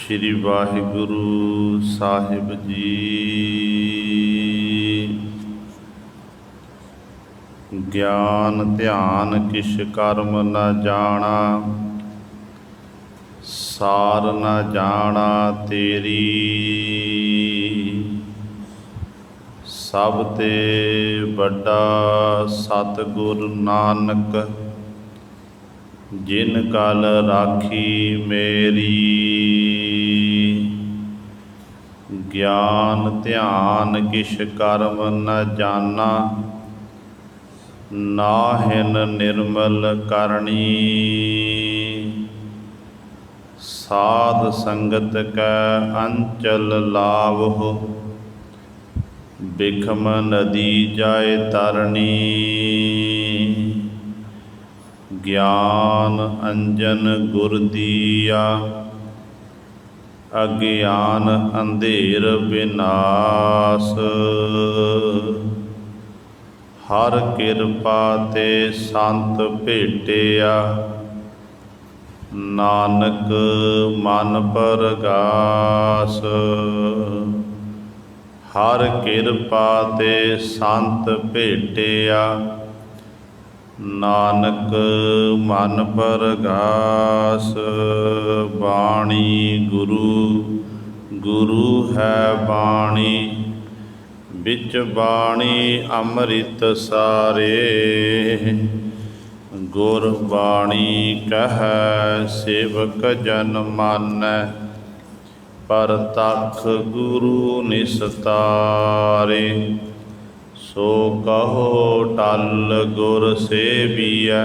श्री वाहिगुरु साहिब जी। ज्ञान ध्यान किश कर्म न जाना, सार न जाना तेरी। सब ते बड़ा सतगुर नानक, जिन कल राखी मेरी। ज्ञान ध्यान किश कर्म न जाना, नाहिन निर्मल करनी। साध संगत कै अंचल लावहु, बिखम नदी जाए तरनी। ज्ञान अंजन गुर दिया, अज्ञान अंधेर विनाश। हर किरपा ते संत भेटिया, नानक मन परगास। हर किरपा ते संत भेटिया, नानक मन परगास। बाणी गुरु गुरु है बाणी, बिच बाणी अमृत सारे। गुर बाणी कहै सेवक जन मानै, परतख गुरु निस्तारे। सो कहो टल गुर सेवियै,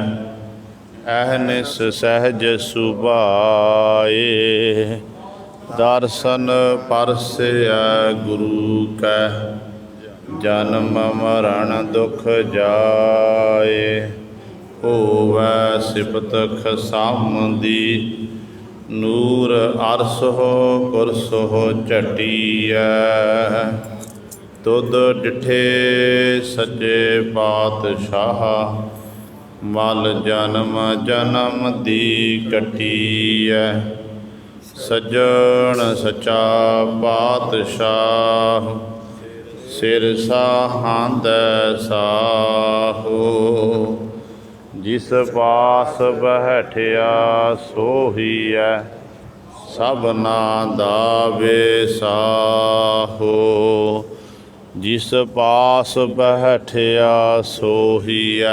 अहनिस सहज सुभाए। दर्शन परसै गुरु कै, जन्म मरण दुख जाए। होवै सिफत खसामदी, नूर अरसो कुरसो झटियै। तुद डिठे सच्चे पातशाह, मल जन्म जन्म दी कटियै। सज्जन सच्चा पातशाह, सिर साहांदै साहो। जिस पास बैठिया सोहीऐ, सबना दा बेसाहो। जिस पास बैठिया सोहीऐ,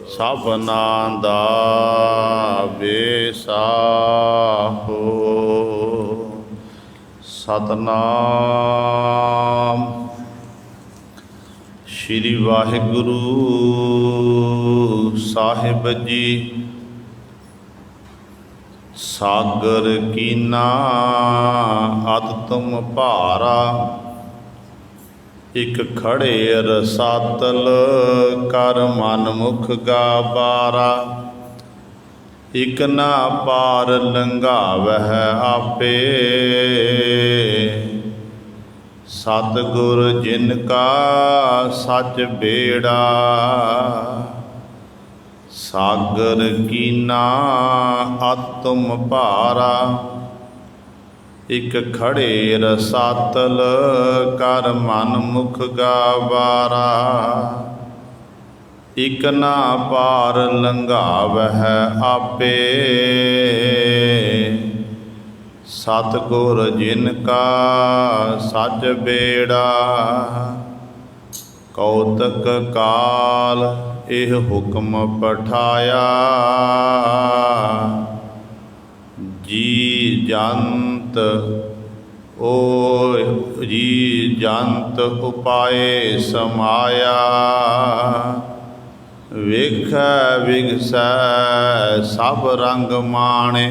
सबना दा बेसाहो। सतनाम। श्री वाहिगुरु साहिब जी। सागर कीना अत तुम भारा, इक खड़े रसातल कर मन मुख गाबारा। इक ना पार लंघावह आपे, सतगुर जिनका सच बेड़ा। सागर कीना अत तुम भारा, इक खड़े रसातल कर मन मुख गाबारा। इक ना पार लंघावह आपे, सतगुर जिनका सच बेड़ा। कौतक काल एह हुक्म पठाया, जी जंत जी जंत उपाय समाया। वेख विगसै सब रंग माणे,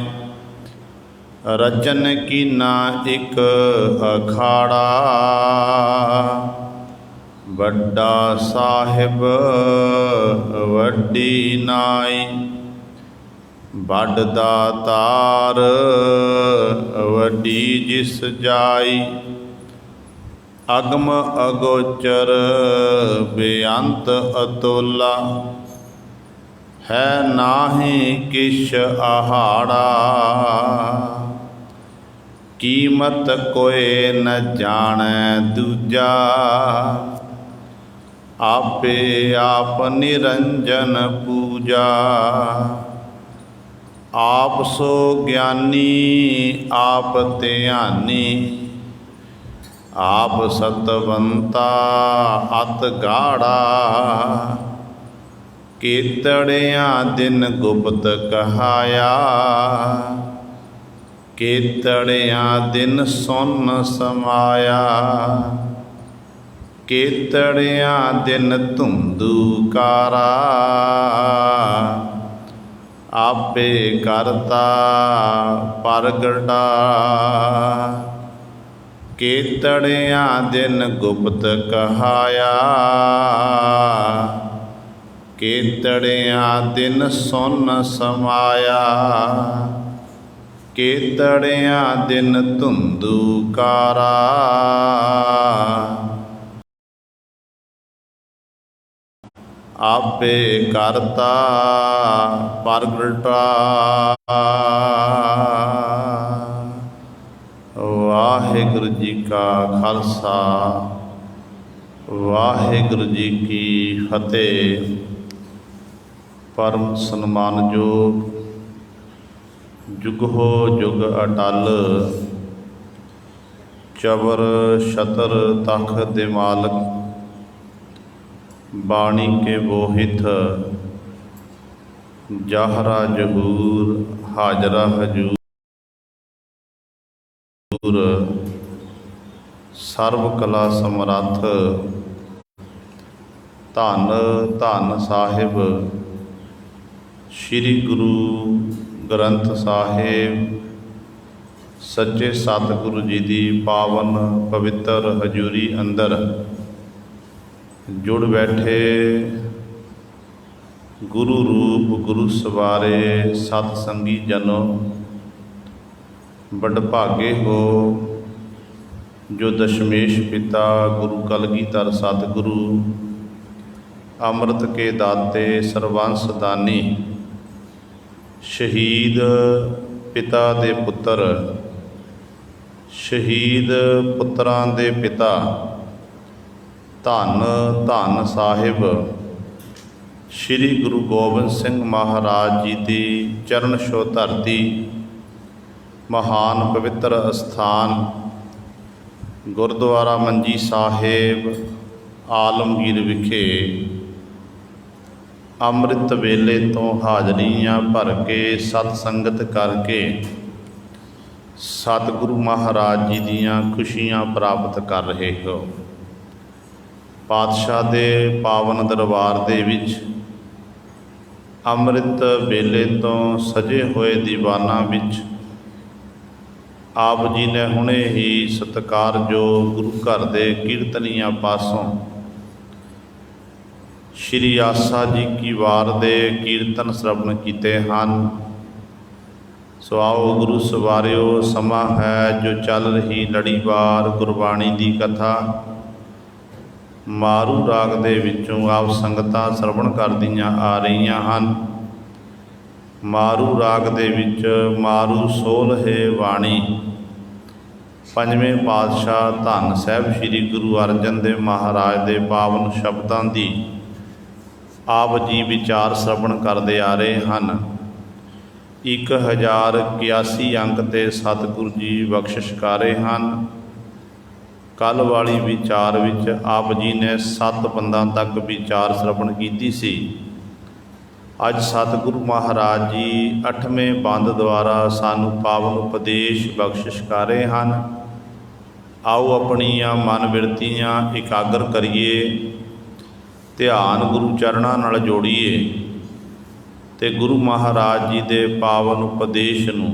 रचन कीना एक अखाड़ा। वड्डा साहिब वड्डी नाई, बड़ दातार वड्डी जिस जाई। अगम अगोचर बेअंत अतोला, है नाहीं किश आहाड़ा। कीमत कोय न जानै दूजा, आपे आप निरंजन पूजा। आप सो ज्ञानी आप ध्यानी, आप सतवंता अत गाढ़ा। केतड़िया दिन गुप्त कहाया, केतड़िया दिन सुन समाया। केतड़िया दिन धुंधुकारा, आपे करता परगटा। केतड़िया दिन गुप्त कहाया, केतड़िया दिन सुन समाया। केतड़िया दिन धुंधुकारा, आपे करता परगटा। वाहिगुरु जी का खालसा, वाहिगुरु जी की फतेह। परम सन्मानयोग जुगहो जुग अटल, चबर छतर तख दे मालक। बाणी के बोहित जाहरा जहूर, हाजरा हजूर। सर्व कला समरथ, धन धन साहिब श्री गुरु ग्रंथ साहिब। सच्चे सतगुरु जी की पावन पवित्र हजूरी अंदर जुड़ बैठे गुरु रूप गुरु सवारे सतसंगी जनों, बड़भागे हो जो दशमेश पिता गुरु कलगीधर सतगुरु अमृत के दाते सर्वंस दानी। शहीद पिता दे पुत्र, शहीद पुत्रां दे पिता। धन धन साहिब श्री गुरु गोबिंद सिंह महाराज जी की चरण छो धरती। महान पवित्र अस्थान गुरुद्वारा मंजी साहिब आलमगीर विखे अमृत वेले तो हाजरियाँ भर के सतसंगत करके सतगुरु महाराज जी दियाँ खुशियाँ प्राप्त कर रहे हो। पातशाह दे पावन दरबार दे विच अमृत वेले तो सजे हुए दीवाना विच आप जी ने हुणे ही सत्कार जो गुरु घर दे कीर्तनिया पासों श्री आसा जी की वार दे कीर्तन श्रवण कीते हैं। सो आओ गुरु सवारियो, समा है जो चल रही लड़ीवार गुरबाणी की कथा। मारू राग दे विचों आप संगतां श्रवण करदियां आ रहीआं हन। मारू राग दे विच मारू सोलहे वाणी। पंजवें पातशाह धन साहिब श्री गुरु अर्जन देव महाराज दे पावन शब्दां दी आप जी विचार श्रवण करते आ रहे हैं। 1081 अंक ते सतगुरु जी बख्शिश कर रहे हैं। कल वाली विचार विच आप जी ने 7 बंदा तक विचार श्रवण की सी। अज सतगुरु महाराज जी 8वें बंद द्वारा सानू पावन उपदेश बख्शिश कर रहे हैं। आओ अपनियां मन बिरतियां एकाग्र करिए, ध्यान गुरु चरणों नाल जोड़िए ते गुरु महाराज जी दे पावन उपदेश नूं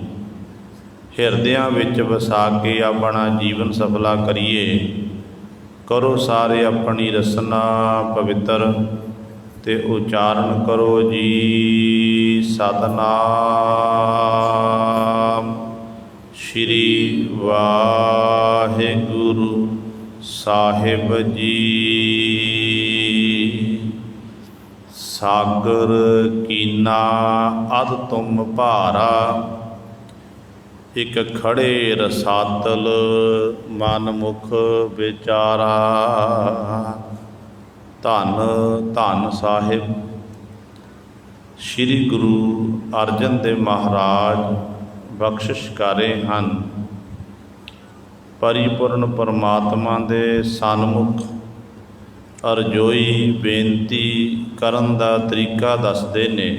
हिरदियां विच वसा के अपना जीवन सफला करिए। करो सारे अपनी रसना पवित्र ते उचारण करो जी सतनाम श्री वाहिगुरु साहिब जी। सागर कीना अध तुम भारा, ਇਕ ਖੜੇ ਰਸਾਤਲ ਮਨ ਮੁਖ ਵਿਚਾਰਾ। ਧੰਨ ਧੰਨ ਸਾਹਿਬ ਸ੍ਰੀ ਗੁਰੂ ਅਰਜਨ ਦੇਵ ਮਹਾਰਾਜ ਬਖਸ਼ਿਸ਼ਕਾਰੇ ਹਨ। ਪਰਿਪੂਰਨ ਪਰਮਾਤਮਾ ਦੇ ਸਨਮੁਖ ਅਰਜ਼ੋਈ ਬੇਨਤੀ ਕਰਨ ਦਾ ਤਰੀਕਾ ਦੱਸਦੇ ਨੇ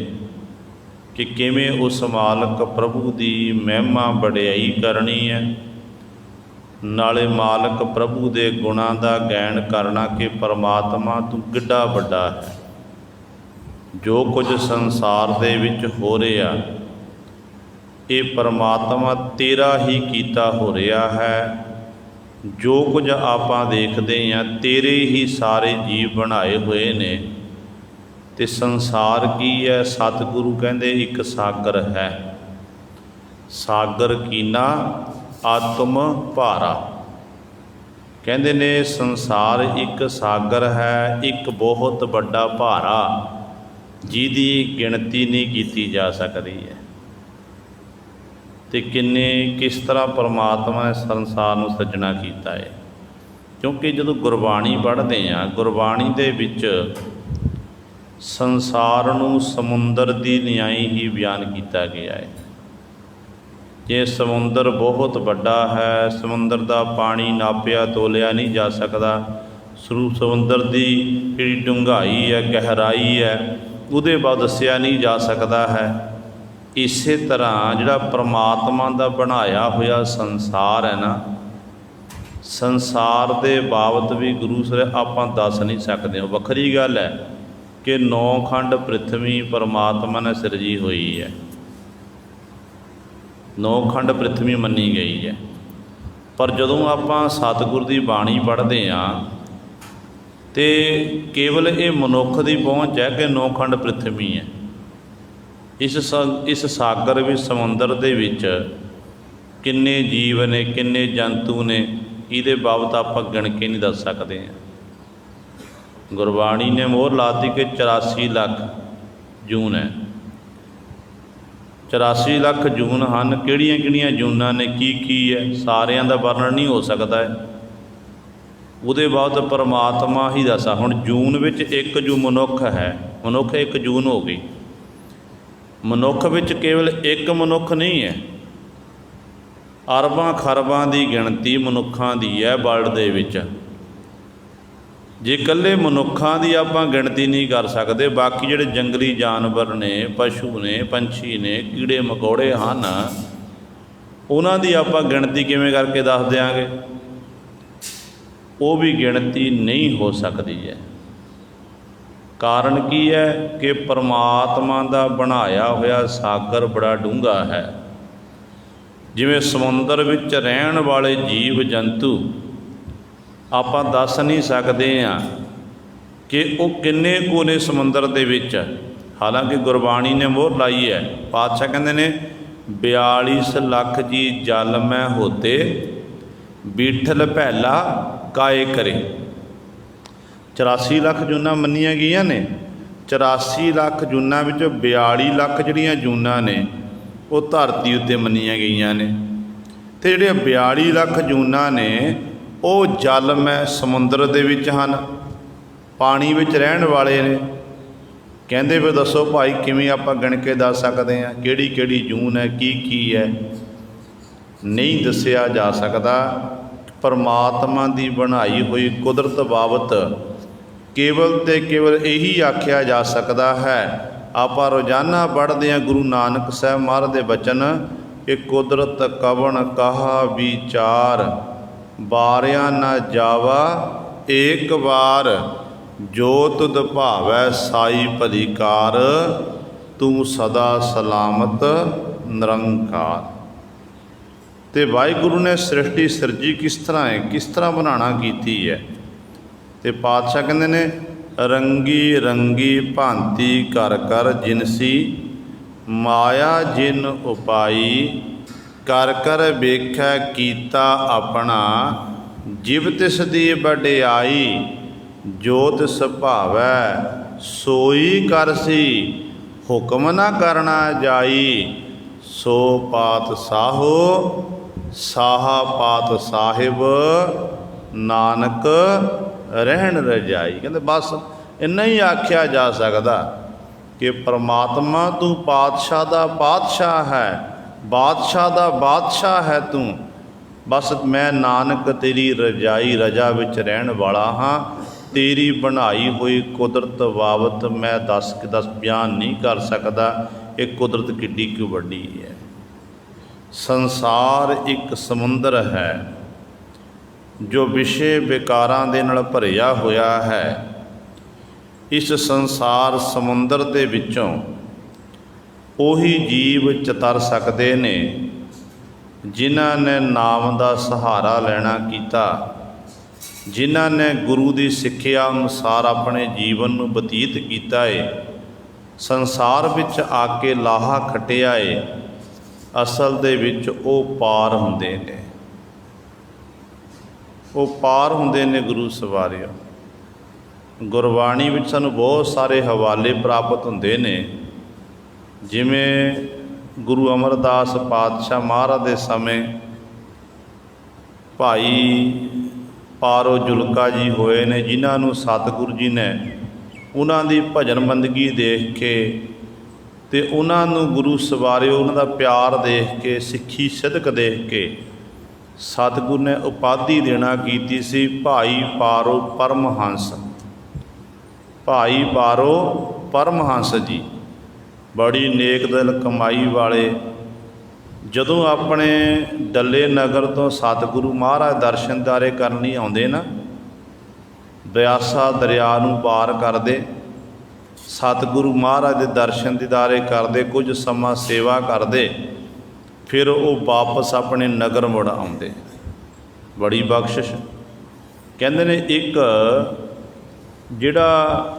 ਕਿ ਕਿਵੇਂ ਉਸ ਮਾਲਕ ਪ੍ਰਭੂ ਦੀ ਮਹਿਮਾ ਵਡਿਆਈ ਕਰਨੀ ਹੈ, ਨਾਲੇ ਮਾਲਕ ਪ੍ਰਭੂ ਦੇ ਗੁਣਾਂ ਦਾ ਗਾਇਨ ਕਰਨਾ ਕਿ ਪਰਮਾਤਮਾ ਤੂੰ ਕਿੱਡਾ ਵੱਡਾ ਹੈ। ਜੋ ਕੁਝ ਸੰਸਾਰ ਦੇ ਵਿੱਚ ਹੋ ਰਿਹਾ ਇਹ ਪਰਮਾਤਮਾ ਤੇਰਾ ਹੀ ਕੀਤਾ ਹੋ ਰਿਹਾ ਹੈ। ਜੋ ਕੁਝ ਆਪਾਂ ਦੇਖਦੇ ਹਾਂ ਤੇਰੇ ਹੀ ਸਾਰੇ ਜੀਵ ਬਣਾਏ ਹੋਏ ਨੇ। ਅਤੇ ਸੰਸਾਰ ਕੀ ਹੈ? ਸਤਿਗੁਰੂ ਕਹਿੰਦੇ ਇੱਕ ਸਾਗਰ ਹੈ। ਸਾਗਰ ਕੀਨਾ ਆਤਮ ਭਾਰਾ। ਕਹਿੰਦੇ ਨੇ ਸੰਸਾਰ ਇੱਕ ਸਾਗਰ ਹੈ, ਇੱਕ ਬਹੁਤ ਵੱਡਾ ਭਾਰਾ ਜਿਹਦੀ ਗਿਣਤੀ ਨਹੀਂ ਕੀਤੀ ਜਾ ਸਕਦੀ ਹੈ। ਅਤੇ ਕਿਸ ਤਰ੍ਹਾਂ ਪਰਮਾਤਮਾ ਨੇ ਸੰਸਾਰ ਨੂੰ ਸਿਰਜਣਾ ਕੀਤਾ ਹੈ। ਕਿਉਂਕਿ ਜਦੋਂ ਗੁਰਬਾਣੀ ਪੜ੍ਹਦੇ ਹਾਂ, ਗੁਰਬਾਣੀ ਦੇ ਵਿੱਚ ਸੰਸਾਰ ਨੂੰ ਸਮੁੰਦਰ ਦੀ ਨਿਆਈ ਹੀ ਬਿਆਨ ਕੀਤਾ ਗਿਆ ਹੈ। ਜੇ ਸਮੁੰਦਰ ਬਹੁਤ ਵੱਡਾ ਹੈ, ਸਮੁੰਦਰ ਦਾ ਪਾਣੀ ਨਾਪਿਆ ਤੋਲਿਆ ਨਹੀਂ ਜਾ ਸਕਦਾ। ਸਮੁੰਦਰ ਦੀ ਜਿਹੜੀ ਡੂੰਘਾਈ ਹੈ, ਗਹਿਰਾਈ ਹੈ, ਉਹਦੇ ਬਾਅਦ ਦੱਸਿਆ ਨਹੀਂ ਜਾ ਸਕਦਾ ਹੈ। ਇਸੇ ਤਰ੍ਹਾਂ ਜਿਹੜਾ ਪਰਮਾਤਮਾ ਦਾ ਬਣਾਇਆ ਹੋਇਆ ਸੰਸਾਰ ਹੈ ਨਾ, ਸੰਸਾਰ ਦੇ ਬਾਬਤ ਵੀ ਗੁਰੂ ਸਾਹਿਬ ਆਪਾਂ ਦੱਸ ਨਹੀਂ ਸਕਦੇ। ਉਹ ਵੱਖਰੀ ਗੱਲ ਹੈ ਕਿ 9 ਖੰਡ ਪ੍ਰਿਥਵੀ ਪਰਮਾਤਮਾ ਨੇ ਸਿਰਜੀ ਹੋਈ ਹੈ। 9 ਖੰਡ ਪ੍ਰਿਥਵੀ ਮੰਨੀ ਗਈ ਹੈ। ਪਰ ਜਦੋਂ ਆਪਾਂ ਸਤਿਗੁਰ ਦੀ ਬਾਣੀ ਪੜ੍ਹਦੇ ਹਾਂ ਅਤੇ ਕੇਵਲ ਇਹ ਮਨੁੱਖ ਦੀ ਪਹੁੰਚ ਹੈ ਕਿ 9 ਖੰਡ ਪ੍ਰਿਥਵੀ ਹੈ। ਇਸ ਸਾਗਰ ਵਿੱਚ, ਸਮੁੰਦਰ ਦੇ ਵਿੱਚ ਕਿੰਨੇ ਜੀਵ ਨੇ, ਕਿੰਨੇ ਜੰਤੂ ਨੇ, ਇਹਦੇ ਬਾਬਤ ਆਪਾਂ ਗਿਣ ਕੇ ਨਹੀਂ ਦੱਸ ਸਕਦੇ ਹਾਂ। ਗੁਰਬਾਣੀ ਨੇ ਮੋਹਰ ਲਾਤੀ ਕਿ 84 ਲੱਖ ਜੂਨ ਹੈ। 84 ਲੱਖ ਜੂਨ ਹਨ। ਕਿਹੜੀਆਂ ਕਿਹੜੀਆਂ ਜੂਨਾਂ ਨੇ, ਕੀ ਹੈ, ਸਾਰਿਆਂ ਦਾ ਵਰਣਨ ਨਹੀਂ ਹੋ ਸਕਦਾ ਹੈ। ਉਹਦੇ ਬਾਅਦ ਪਰਮਾਤਮਾ ਹੀ ਦੱਸਾ। ਹੁਣ ਜੂਨ ਵਿੱਚ ਇੱਕ ਜੂ ਮਨੁੱਖ ਹੈ, ਮਨੁੱਖ ਇੱਕ ਜੂਨ ਹੋ ਗਈ। ਮਨੁੱਖ ਵਿੱਚ ਕੇਵਲ ਇੱਕ ਮਨੁੱਖ ਨਹੀਂ ਹੈ, ਅਰਬਾਂ ਖਰਬਾਂ ਦੀ ਗਿਣਤੀ ਮਨੁੱਖਾਂ ਦੀ ਹੈ ਵਰਲਡ ਦੇ ਵਿੱਚ। ਜੇ ਇਕੱਲੇ ਮਨੁੱਖਾਂ ਦੀ ਆਪਾਂ ਗਿਣਤੀ ਨਹੀਂ ਕਰ ਸਕਦੇ, ਬਾਕੀ ਜਿਹੜੇ ਜੰਗਲੀ ਜਾਨਵਰ ਨੇ, ਪਸ਼ੂ ਨੇ, ਪੰਛੀ ਨੇ, ਕੀੜੇ ਮਕੌੜੇ ਹਨ, ਉਹਨਾਂ ਦੀ ਆਪਾਂ ਗਿਣਤੀ ਕਿਵੇਂ ਕਰਕੇ ਦੱਸ ਦਿਆਂਗੇ? ਉਹ ਵੀ ਗਿਣਤੀ ਨਹੀਂ ਹੋ ਸਕਦੀ ਹੈ। ਕਾਰਨ ਕੀ ਹੈ ਕਿ ਪਰਮਾਤਮਾ ਦਾ ਬਣਾਇਆ ਹੋਇਆ ਸਾਗਰ ਬੜਾ ਡੂੰਘਾ ਹੈ। ਜਿਵੇਂ ਸਮੁੰਦਰ ਵਿੱਚ ਰਹਿਣ ਵਾਲੇ ਜੀਵ ਜੰਤੂ ਆਪਾਂ ਦੱਸ ਨਹੀਂ ਸਕਦੇ ਹਾਂ ਕਿ ਉਹ ਕਿੰਨੇ ਕੁ ਨੇ ਸਮੁੰਦਰ ਦੇ ਵਿੱਚ। ਹਾਲਾਂਕਿ ਗੁਰਬਾਣੀ ਨੇ ਮੋਹਰ ਲਾਈ ਹੈ। ਪਾਤਸ਼ਾਹ ਕਹਿੰਦੇ ਨੇ 42 ਲੱਖ ਜੀ ਜਲ ਮੈਂ ਹੋਤੇ, ਬੀਠਲ ਭੈਲਾ ਕਾਏ ਕਰੇ। 84 ਲੱਖ ਜੂਨਾਂ ਮੰਨੀਆਂ ਗਈਆਂ ਨੇ। 84 ਲੱਖ ਜੂਨਾਂ ਵਿੱਚੋਂ 42 ਲੱਖ ਜਿਹੜੀਆਂ ਜੂਨਾਂ ਨੇ ਉਹ ਧਰਤੀ ਉੱਤੇ ਮੰਨੀਆਂ ਗਈਆਂ ਨੇ। ਅਤੇ ਜਿਹੜੀਆਂ 42 ਲੱਖ ਜੂਨਾਂ ਨੇ ਉਹ ਜਲ ਮੈਂ ਸਮੁੰਦਰ ਦੇ ਵਿੱਚ ਹਨ, ਪਾਣੀ ਵਿੱਚ ਰਹਿਣ ਵਾਲੇ ਨੇ। ਕਹਿੰਦੇ ਵੀ ਦੱਸੋ ਭਾਈ ਕਿਵੇਂ ਆਪਾਂ ਗਿਣ ਕੇ ਦੱਸ ਸਕਦੇ ਹਾਂ ਕਿਹੜੀ ਕਿਹੜੀ ਜੂਨ ਹੈ, ਕੀ ਹੈ? ਨਹੀਂ ਦੱਸਿਆ ਜਾ ਸਕਦਾ। ਪਰਮਾਤਮਾ ਦੀ ਬਣਾਈ ਹੋਈ ਕੁਦਰਤ ਬਾਬਤ ਕੇਵਲ ਅਤੇ ਕੇਵਲ ਇਹੀ ਆਖਿਆ ਜਾ ਸਕਦਾ ਹੈ। ਆਪਾਂ ਰੋਜ਼ਾਨਾ ਪੜ੍ਹਦੇ ਹਾਂ ਗੁਰੂ ਨਾਨਕ ਸਾਹਿਬ ਮਹਾਰਾਜ ਦੇ ਬਚਨ ਕਿ ਕੁਦਰਤ ਕਵਣ ਕਹਾ ਵਿਚਾਰ, ਬਾਰਿਆ ਨਾ ਜਾਵਾ ਏਕ ਵਾਰ, ਜੋ ਤੁਧ ਭਾਵੈ ਸਾਈ ਭਲੀ ਕਾਰ, ਤੂੰ ਸਦਾ ਸਲਾਮਤ ਨਿਰੰਕਾਰ। ਅਤੇ ਵਾਹਿਗੁਰੂ ਨੇ ਸ੍ਰਿਸ਼ਟੀ ਸਿਰਜੀ ਕਿਸ ਤਰ੍ਹਾਂ ਹੈ, ਕਿਸ ਤਰ੍ਹਾਂ ਬਣਾਉਣਾ ਕੀਤੀ ਹੈ। ਅਤੇ ਪਾਤਸ਼ਾਹ ਕਹਿੰਦੇ ਨੇ ਰੰਗੀ ਰੰਗੀ ਭਾਂਤੀ ਕਰ ਕਰ ਜਿਨਸੀ, ਮਾਇਆ ਜਿਨ ਉਪਾਈ, ਕਰ ਕਰ ਵੇਖੈ ਕੀਤਾ ਆਪਣਾ, ਜਿਵ ਤਿਸ ਦੀ ਵਡਿਆਈ, ਜੋ ਤਿਸ ਭਾਵੈ ਸੋਈ ਕਰਸੀ, ਹੁਕਮ ਨਾ ਕਰਨਾ ਜਾਈ, ਸੋ ਪਾਤ ਸਾਹੋ ਸਾਹਾ ਪਾਤ ਸਾਹਿਬ ਨਾਨਕ ਰਹਿਣ ਰਜਾਈ। ਕਹਿੰਦੇ ਬਸ ਇੰਨਾ ਹੀ ਆਖਿਆ ਜਾ ਸਕਦਾ ਕਿ ਪ੍ਰਮਾਤਮਾ ਤੂੰ ਪਾਤਸ਼ਾਹ ਦਾ ਪਾਤਸ਼ਾਹ ਹੈ, ਬਾਦਸ਼ਾਹ ਦਾ ਬਾਦਸ਼ਾਹ ਹੈ ਤੂੰ। ਬਸ ਮੈਂ ਨਾਨਕ ਤੇਰੀ ਰਜਾਈ ਰਜਾ ਵਿੱਚ ਰਹਿਣ ਵਾਲਾ ਹਾਂ। ਤੇਰੀ ਬਣਾਈ ਹੋਈ ਕੁਦਰਤ ਬਾਬਤ ਮੈਂ ਦੱਸ ਬਿਆਨ ਨਹੀਂ ਕਰ ਸਕਦਾ। ਇਹ ਕੁਦਰਤ ਕਿੱਡੀ ਕੁ ਵੱਡੀ ਹੈ। ਸੰਸਾਰ ਇੱਕ ਸਮੁੰਦਰ ਹੈ ਜੋ ਵਿਸ਼ੇ ਵਿਕਾਰਾਂ ਦੇ ਨਾਲ ਭਰਿਆ ਹੋਇਆ ਹੈ। ਇਸ ਸੰਸਾਰ ਸਮੁੰਦਰ ਦੇ ਵਿੱਚੋਂ ਉਹੀ ਜੀਵ ਚਤਰ ਸਕਦੇ ਨੇ ਜਿਨ੍ਹਾਂ ਨੇ ਨਾਮ ਦਾ ਸਹਾਰਾ ਲੈਣਾ ਕੀਤਾ, ਜਿਨ੍ਹਾਂ ਨੇ ਗੁਰੂ ਦੀ ਸਿੱਖਿਆ ਅਨੁਸਾਰ ਆਪਣੇ ਜੀਵਨ ਨੂੰ ਬਤੀਤ ਕੀਤਾ ਏ, ਸੰਸਾਰ ਵਿੱਚ ਆ ਕੇ ਲਾਹਾ ਖੱਟਿਆ ਏ। ਅਸਲ ਦੇ ਵਿੱਚ ਉਹ ਪਾਰ ਹੁੰਦੇ ਨੇ, ਉਹ ਪਾਰ ਹੁੰਦੇ ਨੇ ਗੁਰੂ ਸਵਾਰਿਓ। ਗੁਰਬਾਣੀ ਵਿੱਚ ਸਾਨੂੰ ਬਹੁਤ ਸਾਰੇ ਹਵਾਲੇ ਪ੍ਰਾਪਤ ਹੁੰਦੇ ਨੇ। ਜਿਵੇਂ ਗੁਰੂ ਅਮਰਦਾਸ ਪਾਤਸ਼ਾਹ ਮਹਾਰਾਜ ਦੇ ਸਮੇਂ ਭਾਈ ਪਾਰੋ ਜੁਲਕਾ ਜੀ ਹੋਏ ਨੇ, ਜਿਨ੍ਹਾਂ ਨੂੰ ਸਤਿਗੁਰੂ ਜੀ ਨੇ ਉਹਨਾਂ ਦੀ ਭਜਨ ਬੰਦਗੀ ਦੇਖ ਕੇ ਅਤੇ ਉਹਨਾਂ ਨੂੰ ਗੁਰੂ ਸਵਾਰਿਓ ਉਹਨਾਂ ਦਾ ਪਿਆਰ ਦੇਖ ਕੇ, ਸਿੱਖੀ ਸਿਦਕ ਦੇਖ ਕੇ ਸਤਿਗੁਰੂ ਨੇ ਉਪਾਧੀ ਦੇਣਾ ਕੀਤੀ ਸੀ ਭਾਈ ਪਾਰੋ ਪਰਮਹੰਸ। ਭਾਈ ਪਾਰੋ ਪਰਮਹੰਸ ਜੀ ਬੜੀ ਨੇਕ ਦਿਲ ਕਮਾਈ ਵਾਲੇ। ਜਦੋਂ ਆਪਣੇ ਡੱਲੇ ਨਗਰ ਤੋਂ ਸਤਿਗੁਰੂ ਮਹਾਰਾਜ ਦਰਸ਼ਨ ਦਾਰੇ ਕਰਨ ਲਈ ਆਉਂਦੇ ਨਾ, ਬਿਆਸਾ ਦਰਿਆ ਨੂੰ ਪਾਰ ਕਰਦੇ, ਸਤਿਗੁਰੂ ਮਹਾਰਾਜ ਦੇ ਦਰਸ਼ਨ ਦੀਦਾਰੇ ਕਰਦੇ, ਕੁਝ ਸਮਾਂ ਸੇਵਾ ਕਰਦੇ, ਫਿਰ ਉਹ ਵਾਪਸ ਆਪਣੇ ਨਗਰ ਮੁੜ ਆਉਂਦੇ। ਬੜੀ ਬਖਸ਼ਿਸ਼। ਕਹਿੰਦੇ ਨੇ ਇੱਕ ਜਿਹੜਾ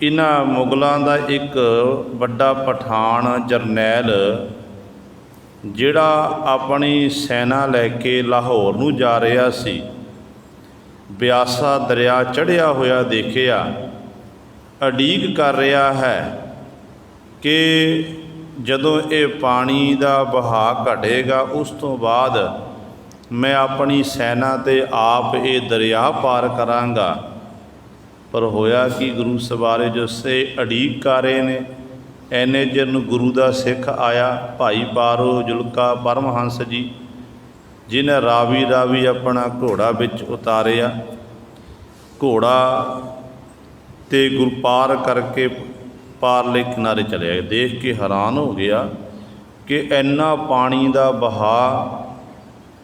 ਇਹਨਾਂ ਮੁਗਲਾਂ ਦਾ ਇੱਕ ਵੱਡਾ ਪਠਾਨ ਜਰਨੈਲ ਜਿਹੜਾ ਆਪਣੀ ਸੈਨਾ ਲੈ ਕੇ ਲਾਹੌਰ ਨੂੰ ਜਾ ਰਿਹਾ ਸੀ, ਬਿਆਸਾ ਦਰਿਆ ਚੜ੍ਹਿਆ ਹੋਇਆ ਦੇਖਿਆ, ਉਡੀਕ ਕਰ ਰਿਹਾ ਹੈ ਕਿ ਜਦੋਂ ਇਹ ਪਾਣੀ ਦਾ ਵਹਾਅ ਘਟੇਗਾ ਉਸ ਤੋਂ ਬਾਅਦ ਮੈਂ ਆਪਣੀ ਸੈਨਾ 'ਤੇ ਆਪ ਇਹ ਦਰਿਆ ਪਾਰ ਕਰਾਂਗਾ। ਪਰ ਹੋਇਆ ਕਿ ਗੁਰੂ ਸਵਾਰੇ ਜੋ ਸੇ ਉਡੀਕ ਕਰ ਰਹੇ ਨੇ, ਐਨੇ ਚਿਰ ਨੂੰ ਗੁਰੂ ਦਾ ਸਿੱਖ ਆਇਆ ਭਾਈ ਪਾਰੋ ਜੁਲਕਾ ਪਰਮਹੰਸ ਜੀ, ਜਿਹਨੇ ਰਾਵੀ ਰਾਵੀ ਆਪਣਾ ਘੋੜਾ ਵਿੱਚ ਉਤਾਰਿਆ। ਘੋੜਾ ਤੇ ਗੁਰੂ ਪਾਰ ਕਰਕੇ ਪਾਰਲੇ ਕਿਨਾਰੇ ਚਲੇ ਗਏ। ਦੇਖ ਕੇ ਹੈਰਾਨ ਹੋ ਗਿਆ ਕਿ ਇੰਨਾ ਪਾਣੀ ਦਾ ਵਹਾਅ,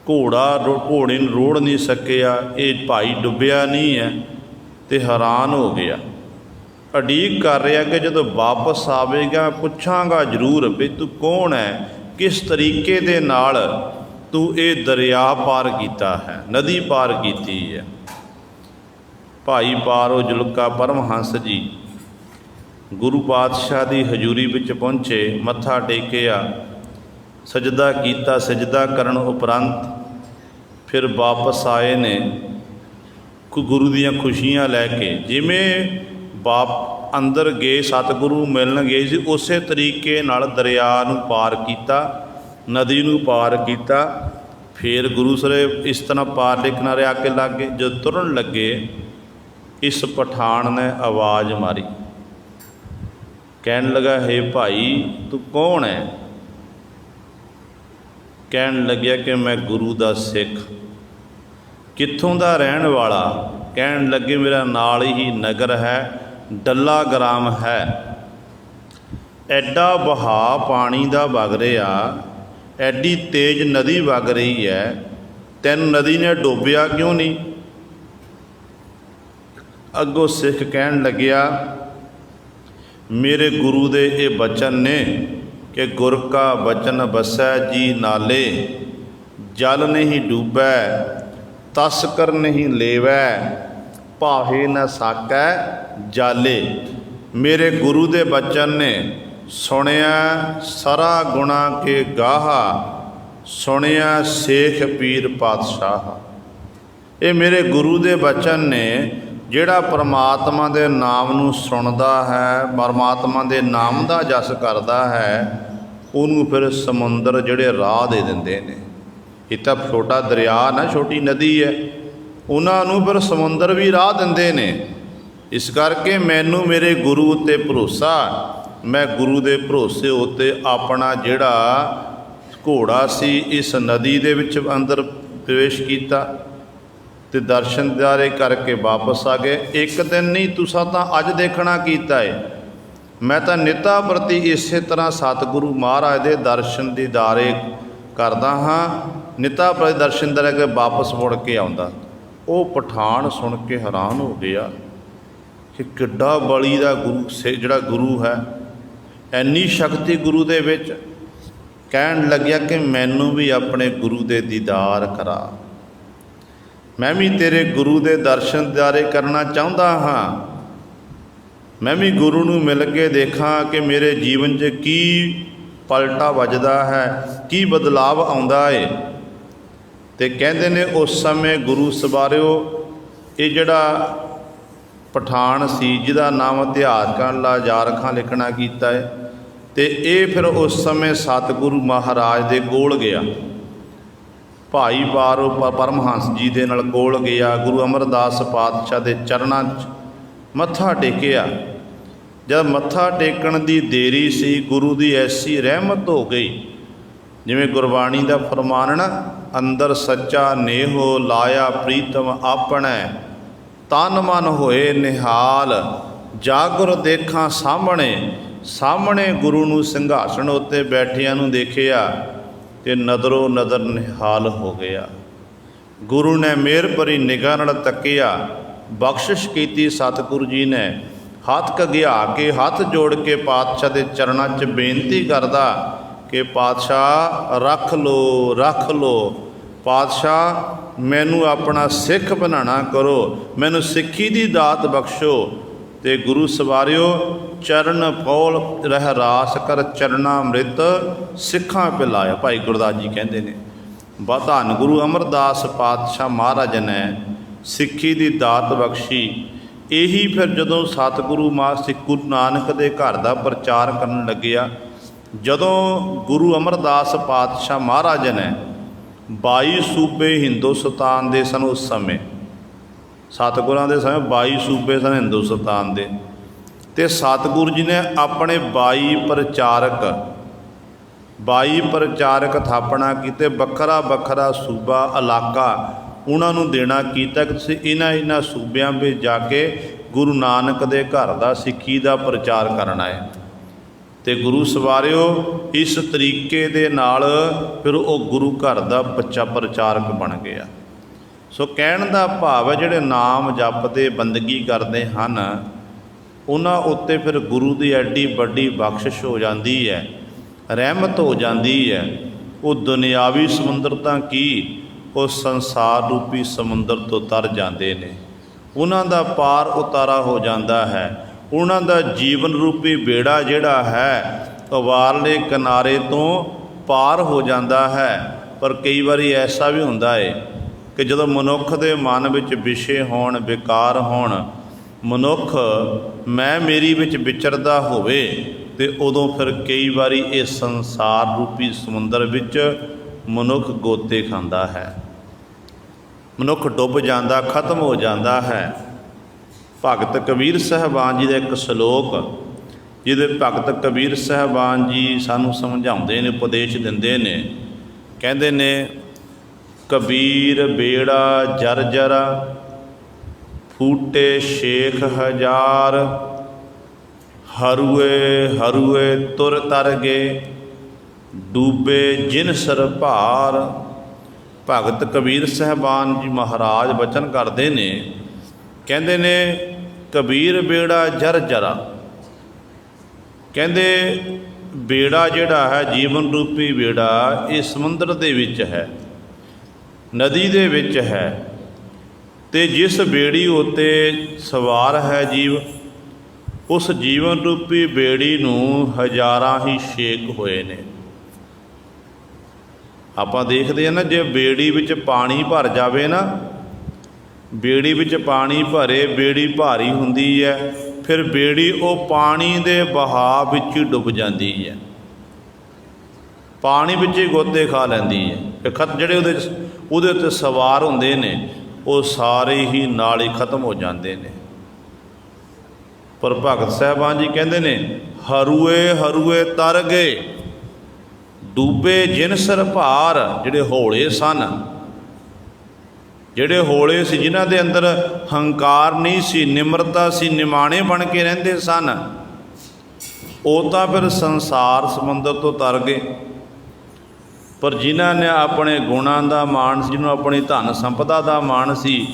ਘੋੜੇ ਨੂੰ ਰੋੜ ਨਹੀਂ ਸਕਿਆ, ਇਹ ਭਾਈ ਡੁੱਬਿਆ ਨਹੀਂ ਹੈ। ਤੇ ਹੈਰਾਨ ਹੋ ਗਿਆ, ਉਡੀਕ ਕਰ ਰਿਹਾ ਕਿ ਜਦੋਂ ਵਾਪਸ ਆਵੇਗਾ ਪੁੱਛਾਂਗਾ ਜ਼ਰੂਰ ਵੀ ਤੂੰ ਕੌਣ ਹੈ, ਕਿਸ ਤਰੀਕੇ ਦੇ ਨਾਲ ਤੂੰ ਇਹ ਦਰਿਆ ਪਾਰ ਕੀਤਾ ਹੈ, ਨਦੀ ਪਾਰ ਕੀਤੀ ਹੈ। ਭਾਈ ਪਾਰੋ ਜੁਲਕਾ ਪਰਮਹੰਸ ਜੀ ਗੁਰੂ ਪਾਤਸ਼ਾਹ ਦੀ ਹਜ਼ੂਰੀ ਵਿੱਚ ਪਹੁੰਚੇ, ਮੱਥਾ ਟੇਕਿਆ, ਸਜਦਾ ਕੀਤਾ। ਸਜਦਾ ਕਰਨ ਉਪਰੰਤ ਫਿਰ ਵਾਪਸ ਆਏ ਨੇ ਗੁਰੂ ਦੀਆਂ ਖੁਸ਼ੀਆਂ ਲੈ ਕੇ। ਜਿਵੇਂ ਅੰਦਰ ਗਏ ਸਤਿਗੁਰੂ ਮਿਲਣ ਗਏ ਸੀ, ਉਸੇ ਤਰੀਕੇ ਨਾਲ ਦਰਿਆ ਨੂੰ ਪਾਰ ਕੀਤਾ, ਨਦੀ ਨੂੰ ਪਾਰ ਕੀਤਾ। ਫਿਰ ਗੁਰੂ ਸਾਹਿਬ ਇਸ ਤਰ੍ਹਾਂ ਪਾਰਲੇ ਕਿਨਾਰੇ ਆ ਕੇ ਲੱਗ ਗਏ। ਜਦੋਂ ਤੁਰਨ ਲੱਗੇ ਇਸ ਪਠਾਨ ਨੇ ਆਵਾਜ਼ ਮਾਰੀ, ਕਹਿਣ ਲੱਗਾ ਹੇ ਭਾਈ ਤੂੰ ਕੌਣ ਹੈ? ਕਹਿਣ ਲੱਗਿਆ ਕਿ ਮੈਂ ਗੁਰੂ ਦਾ ਸਿੱਖ। ਕਿੱਥੋਂ ਦਾ ਰਹਿਣ ਵਾਲਾ? ਕਹਿਣ ਲੱਗੇ ਮੇਰਾ ਨਾਲ ਹੀ ਨਗਰ ਹੈ, ਡੱਲਾ ਗ੍ਰਾਮ ਹੈ। ਐਡਾ ਵਹਾਅ ਪਾਣੀ ਦਾ ਵਗ ਰਿਹਾ, ਐਡੀ ਤੇਜ਼ ਨਦੀ ਵਗ ਰਹੀ ਹੈ, ਤੈਨੂੰ ਨਦੀ ਨੇ ਡੋਬਿਆ ਕਿਉਂ ਨਹੀਂ? ਅੱਗੋਂ ਸਿੱਖ ਕਹਿਣ ਲੱਗਿਆ ਮੇਰੇ ਗੁਰੂ ਦੇ ਇਹ ਬਚਨ ਨੇ ਕਿ ਗੁਰ ਕਾ ਬਚਨ ਵਸੈ ਜੀ ਨਾਲੇ, ਜਲ ਨਹੀਂ ਡੂਬੈ ਤਸਕਰ ਨਹੀਂ ਲੇਵੈ, ਭਾਵੇਂ ਨਾ ਸਾਕੈ ਜਾਲੇ। ਮੇਰੇ ਗੁਰੂ ਦੇ ਬਚਨ ਨੇ ਸੁਣਿਆ ਸਰਾ ਗੁਣਾ ਕੇ ਗਾਹਾ, ਸੁਣਿਆ ਸੇਖ ਪੀਰ ਪਾਤਸ਼ਾਹ। ਇਹ ਮੇਰੇ ਗੁਰੂ ਦੇ ਬਚਨ ਨੇ, ਜਿਹੜਾ ਪਰਮਾਤਮਾ ਦੇ ਨਾਮ ਨੂੰ ਸੁਣਦਾ ਹੈ, ਪਰਮਾਤਮਾ ਦੇ ਨਾਮ ਦਾ ਜਸ ਕਰਦਾ ਹੈ, ਉਹਨੂੰ ਫਿਰ ਸਮੁੰਦਰ ਜਿਹੜੇ ਰਾਹ ਦੇ ਦਿੰਦੇ ਨੇ। ਇਹ ਤਾਂ ਛੋਟਾ ਦਰਿਆ ਨਾ, ਛੋਟੀ ਨਦੀ ਹੈ, ਉਹਨਾਂ ਨੂੰ ਫਿਰ ਸਮੁੰਦਰ ਵੀ ਰਾਹ ਦਿੰਦੇ ਨੇ। ਇਸ ਕਰਕੇ ਮੈਨੂੰ ਮੇਰੇ ਗੁਰੂ ਉੱਤੇ ਭਰੋਸਾ, ਮੈਂ ਗੁਰੂ ਦੇ ਭਰੋਸੇ ਉੱਤੇ ਆਪਣਾ ਜਿਹੜਾ ਘੋੜਾ ਸੀ ਇਸ ਨਦੀ ਦੇ ਵਿੱਚ ਅੰਦਰ ਪ੍ਰਵੇਸ਼ ਕੀਤਾ ਤੇ ਦਰਸ਼ਨ ਦਿਦਾਰੇ ਕਰਕੇ ਵਾਪਸ ਆ ਗਏ। ਇੱਕ ਦਿਨ ਨਹੀਂ, ਤੁਸਾਂ ਤਾਂ ਅੱਜ ਦੇਖਣਾ ਕੀਤਾ ਏ। ਮੈਂ ਤਾਂ ਨਿੱਤਾ ਪ੍ਰਤੀ ਇਸੇ ਤਰ੍ਹਾਂ ਸਤਿਗੁਰੂ ਮਹਾਰਾਜ ਦੇ ਦਰਸ਼ਨ ਦੀਦਾਰੇ ਕਰਦਾ ਹਾਂ, ਨਿੱਤਾ ਪ੍ਰਤੀ ਦਰਸ਼ਨ ਦੀਦਾਰੇ ਕੇ ਵਾਪਸ ਮੁੜ ਕੇ ਆਉਂਦਾ। ਉਹ ਪਠਾਨ ਸੁਣ ਕੇ ਹੈਰਾਨ ਹੋ ਗਿਆ ਕਿ ਕਿੱਡਾ ਬਲੀ ਦਾ ਗੁਰੂ ਜਿਹੜਾ ਗੁਰੂ ਹੈ, ਇੰਨੀ ਸ਼ਕਤੀ ਗੁਰੂ ਦੇ ਵਿੱਚ। ਕਹਿਣ ਲੱਗਿਆ ਕਿ ਮੈਨੂੰ ਵੀ ਆਪਣੇ ਗੁਰੂ ਦੇ ਦੀਦਾਰ ਕਰਾ, ਮੈਂ ਵੀ ਤੇਰੇ ਗੁਰੂ ਦੇ ਦਰਸ਼ਨ ਦੀਦਾਰੇ ਕਰਨਾ ਚਾਹੁੰਦਾ ਹਾਂ। ਮੈਂ ਵੀ ਗੁਰੂ ਨੂੰ ਮਿਲ ਕੇ ਦੇਖਾਂ ਕਿ ਮੇਰੇ ਜੀਵਨ 'ਚ ਕੀ ਪਲਟਾ ਵੱਜਦਾ ਹੈ, ਕੀ ਬਦਲਾਵ ਆਉਂਦਾ ਏ। ਤੇ ਕਹਿੰਦੇ ਨੇ ਉਸ ਸਮੇਂ ਗੁਰੂ ਸਵਾਰਿਓ, ਇਹ ਜਿਹੜਾ ਪਠਾਨ ਸੀ ਜਿਹਦਾ ਨਾਮ ਇਤਿਹਾਸਕਾਰ ਲਾਜਾਰ ਖਾਂ ਲਿਖਣਾ ਕੀਤਾ ਹੈ, ਤੇ ਇਹ ਫਿਰ ਉਸ ਸਮੇਂ ਸਤਿਗੁਰੂ ਮਹਾਰਾਜ ਦੇ ਕੋਲ ਗਿਆ, ਭਾਈ ਬਾਰੋ ਪਰਮਹੰਸ ਜੀ ਦੇ ਨਾਲ ਕੋਲ ਗਿਆ। ਗੁਰੂ ਅਮਰਦਾਸ ਪਾਤਸ਼ਾਹ ਦੇ ਚਰਨਾਂ 'ਚ ਮੱਥਾ ਟੇਕਿਆ। ਜਦ ਮੱਥਾ ਟੇਕਣ ਦੀ ਦੇਰੀ ਸੀ, ਗੁਰੂ ਦੀ ਐਸੀ ਰਹਿਮਤ ਹੋ ਗਈ, ਜਿਵੇਂ ਗੁਰਬਾਣੀ ਦਾ ਫਰਮਾਨ ਨਾ, ਅੰਦਰ ਸੱਚਾ ਨੇਹੋ ਲਾਇਆ ਪ੍ਰੀਤਮ ਆਪਣੈ, ਤਨ ਮਨ ਹੋਏ ਨਿਹਾਲ, ਜਾਗੁਰ ਦੇਖਾਂ ਸਾਹਮਣੇ। ਸਾਹਮਣੇ ਗੁਰੂ ਨੂੰ ਸਿੰਘਾਸਣ ਉੱਤੇ ਬੈਠਿਆਂ ਨੂੰ ਦੇਖਿਆ ਤੇ ਨਦਰੋ ਨਦਰ ਨਿਹਾਲ ਹੋ ਗਿਆ। ਗੁਰੂ ਨੇ ਮਿਹਰ ਭਰੀ ਨਿਗਾਹ ਨਾਲ ਤੱਕਿਆ, ਬਖਸ਼ਿਸ਼ ਕੀਤੀ। ਸਤਿਗੁਰੂ ਜੀ ਨੇ ਹੱਥ ਘਗਿਆ ਕੇ, ਹੱਥ ਜੋੜ ਕੇ ਪਾਤਸ਼ਾਹ ਦੇ ਚਰਨਾਂ 'ਚ ਬੇਨਤੀ ਕਰਦਾ ਕਿ ਪਾਤਸ਼ਾਹ ਰੱਖ ਲਓ, ਰੱਖ ਲਓ। ਪਾਤਸ਼ਾਹ ਮੈਨੂੰ ਆਪਣਾ ਸਿੱਖ ਬਣਾਉਣਾ ਕਰੋ, ਮੈਨੂੰ ਸਿੱਖੀ ਦੀ ਦਾਤ ਬਖਸ਼ੋ। ਤੇ ਗੁਰੂ ਸਵਾਰਿਓ, ਚਰਨ ਪੌਲ ਰਹਿ ਰਾਸ ਕਰ, ਚਰਨਾ ਅੰਮ੍ਰਿਤ ਸਿੱਖਾਂ ਪਿਲਾਇਆ। ਭਾਈ ਗੁਰਦਾਸ ਜੀ ਕਹਿੰਦੇ ਨੇ, ਧੰਨ ਗੁਰੂ ਅਮਰਦਾਸ ਪਾਤਸ਼ਾਹ ਮਹਾਰਾਜ ਨੇ ਸਿੱਖੀ ਦੀ ਦਾਤ ਬਖਸ਼ੀ। ਇਹੀ ਫਿਰ ਜਦੋਂ ਸਤਿਗੁਰੂ ਗੁਰੂ ਨਾਨਕ ਦੇ ਘਰ ਦਾ ਪ੍ਰਚਾਰ ਕਰਨ ਲੱਗਿਆ, ਜਦੋਂ ਗੁਰੂ ਅਮਰਦਾਸ ਪਾਤਸ਼ਾਹ ਮਹਾਰਾਜ ਨੇ 22 ਸੂਬੇ ਹਿੰਦੁਸਤਾਨ ਦੇ ਸਨ। ਉਸ ਸਮੇਂ ਸਤਿਗੁਰਾਂ ਦੇ ਸਮੇਂ 22 ਸੂਬੇ ਸਨ ਹਿੰਦੁਸਤਾਨ ਦੇ, ਅਤੇ ਸਤਿਗੁਰੂ ਜੀ ਨੇ ਆਪਣੇ 22 ਪ੍ਰਚਾਰਕ ਥਾਪਣਾ ਕੀਤੇ। ਵੱਖਰਾ ਵੱਖਰਾ ਸੂਬਾ ਇਲਾਕਾ ਉਹਨਾਂ ਨੂੰ ਦੇਣਾ ਕੀਤਾ ਕਿ ਤੁਸੀਂ ਇਹਨਾਂ ਸੂਬਿਆਂ ਵਿੱਚ ਜਾ ਕੇ ਗੁਰੂ ਨਾਨਕ ਦੇ ਘਰ ਦਾ ਸਿੱਖੀ ਦਾ ਪ੍ਰਚਾਰ ਕਰਨਾ ਹੈ। ਅਤੇ ਗੁਰੂ ਸਵਾਰਿਓ, ਇਸ ਤਰੀਕੇ ਦੇ ਨਾਲ ਫਿਰ ਉਹ ਗੁਰੂ ਘਰ ਦਾ ਪ੍ਰਚਾਰਕ ਬਣ ਗਿਆ। ਸੋ ਕਹਿਣ ਦਾ ਭਾਵ ਹੈ, ਜਿਹੜੇ ਨਾਮ ਜਪਦੇ ਬੰਦਗੀ ਕਰਦੇ ਹਨ, ਉਹਨਾਂ ਉੱਤੇ ਫਿਰ ਗੁਰੂ ਦੀ ਐਡੀ ਵੱਡੀ ਬਖਸ਼ਿਸ਼ ਹੋ ਜਾਂਦੀ ਹੈ, ਰਹਿਮਤ ਹੋ ਜਾਂਦੀ ਹੈ। ਉਹ ਦੁਨਿਆਵੀ ਸਮੁੰਦਰ ਤਾਂ ਕੀ, ਉਹ ਸੰਸਾਰ ਰੂਪੀ ਸਮੁੰਦਰ ਤੋਂ ਤਰ ਜਾਂਦੇ ਨੇ। ਉਹਨਾਂ ਦਾ ਪਾਰ ਉਤਾਰਾ ਹੋ ਜਾਂਦਾ ਹੈ। ਉਹਨਾਂ ਦਾ ਜੀਵਨ ਰੂਪੀ ਬੇੜਾ ਜਿਹੜਾ ਹੈ, ਉਹ ਵਾਰਲੇ ਕਿਨਾਰੇ ਤੋਂ ਪਾਰ ਹੋ ਜਾਂਦਾ ਹੈ। ਪਰ ਕਈ ਵਾਰੀ ਐਸਾ ਵੀ ਹੁੰਦਾ ਹੈ ਕਿ ਜਦੋਂ ਮਨੁੱਖ ਦੇ ਮਨ ਵਿੱਚ ਵਿਸ਼ੇ ਹੋਣ, ਵਿਕਾਰ ਹੋਣ, ਮਨੁੱਖ ਮੈਂ ਮੇਰੀ ਵਿੱਚ ਵਿਚਰਦਾ ਹੋਵੇ, ਅਤੇ ਉਦੋਂ ਫਿਰ ਕਈ ਵਾਰੀ ਇਹ ਸੰਸਾਰ ਰੂਪੀ ਸਮੁੰਦਰ ਵਿੱਚ ਮਨੁੱਖ ਗੋਤੇ ਖਾਂਦਾ ਹੈ, ਮਨੁੱਖ ਡੁੱਬ ਜਾਂਦਾ, ਖਤਮ ਹੋ ਜਾਂਦਾ ਹੈ। ਭਗਤ ਕਬੀਰ ਸਾਹਿਬਾਨ ਜੀ ਦਾ ਇੱਕ ਸ਼ਲੋਕ, ਜਿਹਦੇ ਭਗਤ ਕਬੀਰ ਸਾਹਿਬਾਨ ਜੀ ਸਾਨੂੰ ਸਮਝਾਉਂਦੇ ਨੇ, ਉਪਦੇਸ਼ ਦਿੰਦੇ ਨੇ। ਕਹਿੰਦੇ ਨੇ, ਕਬੀਰ ਬੇੜਾ ਜਰਜਰ, ਫੂਟੇ ਸ਼ੇਖ ਹਜ਼ਾਰ, ਹਰੂਏ ਹਰੂਏ ਤੁਰ ਤਰ ਗਏ, ਡੂਬੇ ਜਿਨ ਸਰ ਭਾਰ। ਭਗਤ ਕਬੀਰ ਸਾਹਿਬਾਨ ਜੀ ਮਹਾਰਾਜ ਬਚਨ ਕਰਦੇ ਨੇ, ਕਹਿੰਦੇ ਨੇ, ਕਬੀਰ ਬੇੜਾ ਜਰਜਰਾ, ਕਹਿੰਦੇ ਬੇੜਾ ਜਿਹੜਾ ਹੈ, ਜੀਵਨ ਰੂਪੀ ਬੇੜਾ, ਇਹ ਸਮੁੰਦਰ ਦੇ ਵਿੱਚ ਹੈ, ਨਦੀ ਦੇ ਵਿੱਚ ਹੈ। ਅਤੇ ਜਿਸ ਬੇੜੀ ਉੱਤੇ ਸਵਾਰ ਹੈ ਜੀਵ, ਉਸ ਜੀਵਨ ਰੂਪੀ ਬੇੜੀ ਨੂੰ ਹਜ਼ਾਰਾਂ ਹੀ ਛੇਕ ਹੋਏ ਨੇ। ਆਪਾਂ ਦੇਖਦੇ ਹਾਂ ਨਾ, ਜੇ ਬੇੜੀ ਵਿੱਚ ਪਾਣੀ ਭਰ ਜਾਵੇ ਨਾ, ਬੇੜੀ ਵਿੱਚ ਪਾਣੀ ਭਰੇ, ਬੇੜੀ ਭਾਰੀ ਹੁੰਦੀ ਹੈ, ਫਿਰ ਬੇੜੀ ਉਹ ਪਾਣੀ ਦੇ ਵਹਾਅ ਵਿੱਚ ਹੀ ਡੁੱਬ ਜਾਂਦੀ ਹੈ। पानी ਵਿੱਚ ਹੀ ਗੋਤੇ ਖਾ ਲੈਂਦੀ ਹੈ। ਇਹ ਜਿਹੜੇ ਉਹਦੇ ਉੱਤੇ ਸਵਾਰ ਹੁੰਦੇ ਨੇ ਉਹ ਸਾਰੇ ਹੀ ਨਾਲ ਹੀ ਖਤਮ ਹੋ ਜਾਂਦੇ ਨੇ। ਪਰ ਭਗਤ ਸਾਹਿਬਾਨ ਜੀ ਕਹਿੰਦੇ ਨੇ ਹਰੂਏ ਹਰੂਏ ਤਰ ਗਏ ਡੂਬੇ ਜਿਨ ਸਿਰ ਭਾਰ। ਜਿਹੜੇ ਹੌਲੇ ਸਨ, ਜਿਹੜੇ ਹੌਲੇ ਸੀ, ਜਿਨ੍ਹਾਂ ਦੇ ਅੰਦਰ ਹੰਕਾਰ ਨਹੀਂ ਸੀ, ਨਿਮਰਤਾ ਸੀ, ਨਿਮਾਣੇ ਬਣ ਕੇ ਰਹਿੰਦੇ ਸਨ, ਉਹ ਤਾਂ ਫਿਰ ਸੰਸਾਰ ਸਮੁੰਦਰ ਤੋਂ ਤਰ ਗਏ। ਪਰ ਜਿਨ੍ਹਾਂ ਨੇ ਆਪਣੇ ਗੁਣਾਂ ਦਾ ਮਾਣ ਸੀ, ਜਿਹਨੂੰ ਆਪਣੀ ਧਨ ਸੰਪਦਾ ਦਾ ਮਾਣ ਸੀ,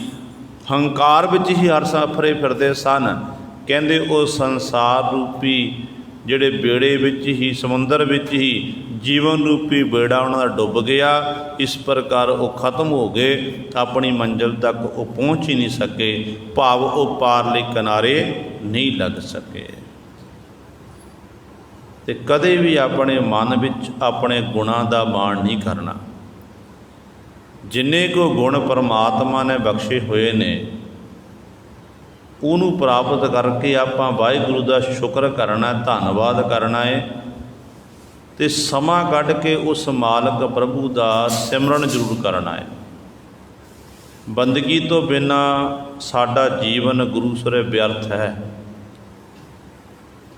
ਹੰਕਾਰ ਵਿੱਚ ਹੀ ਹਰ ਸਫਰੇ ਫਿਰਦੇ ਸਨ, ਕਹਿੰਦੇ ਉਹ ਸੰਸਾਰ ਰੂਪੀ ਜਿਹੜੇ ਬੇੜੇ ਵਿੱਚ ਹੀ, ਸਮੁੰਦਰ ਵਿੱਚ ਹੀ ਜੀਵਨ ਰੂਪੀ ਬੇੜਾ ਉਹਨਾਂ ਦਾ ਡੁੱਬ ਗਿਆ। ਇਸ ਪ੍ਰਕਾਰ ਉਹ ਖਤਮ ਹੋ ਗਏ, ਆਪਣੀ ਮੰਜ਼ਿਲ ਤੱਕ ਉਹ ਪਹੁੰਚ ਹੀ ਨਹੀਂ ਸਕੇ, ਭਾਵ ਉਹ ਪਾਰਲੇ ਕਿਨਾਰੇ ਨਹੀਂ ਲੱਗ ਸਕੇ। ਤੇ ਕਦੇ ਵੀ ਆਪਣੇ ਮਨ ਵਿੱਚ ਆਪਣੇ ਗੁਣਾਂ ਦਾ ਮਾਣ ਨਹੀਂ ਕਰਨਾ। ਜਿੰਨੇ ਕੁ ਗੁਣ ਪਰਮਾਤਮਾ ਨੇ ਬਖਸ਼ੇ ਹੋਏ ਨੇ ਉਹਨੂੰ ਪ੍ਰਾਪਤ ਕਰਕੇ ਆਪਾਂ ਵਾਹਿਗੁਰੂ ਦਾ ਸ਼ੁਕਰ ਕਰਨਾ, ਧੰਨਵਾਦ ਕਰਨਾ ਹੈ, ਅਤੇ ਸਮਾਂ ਕੱਢ ਕੇ ਉਸ ਮਾਲਕ ਪ੍ਰਭੂ ਦਾ ਸਿਮਰਨ ਜ਼ਰੂਰ ਕਰਨਾ ਹੈ। ਬੰਦਗੀ ਤੋਂ ਬਿਨਾਂ ਸਾਡਾ ਜੀਵਨ ਗੁਰੂ ਸਰੇ ਵਿਅਰਥ ਹੈ।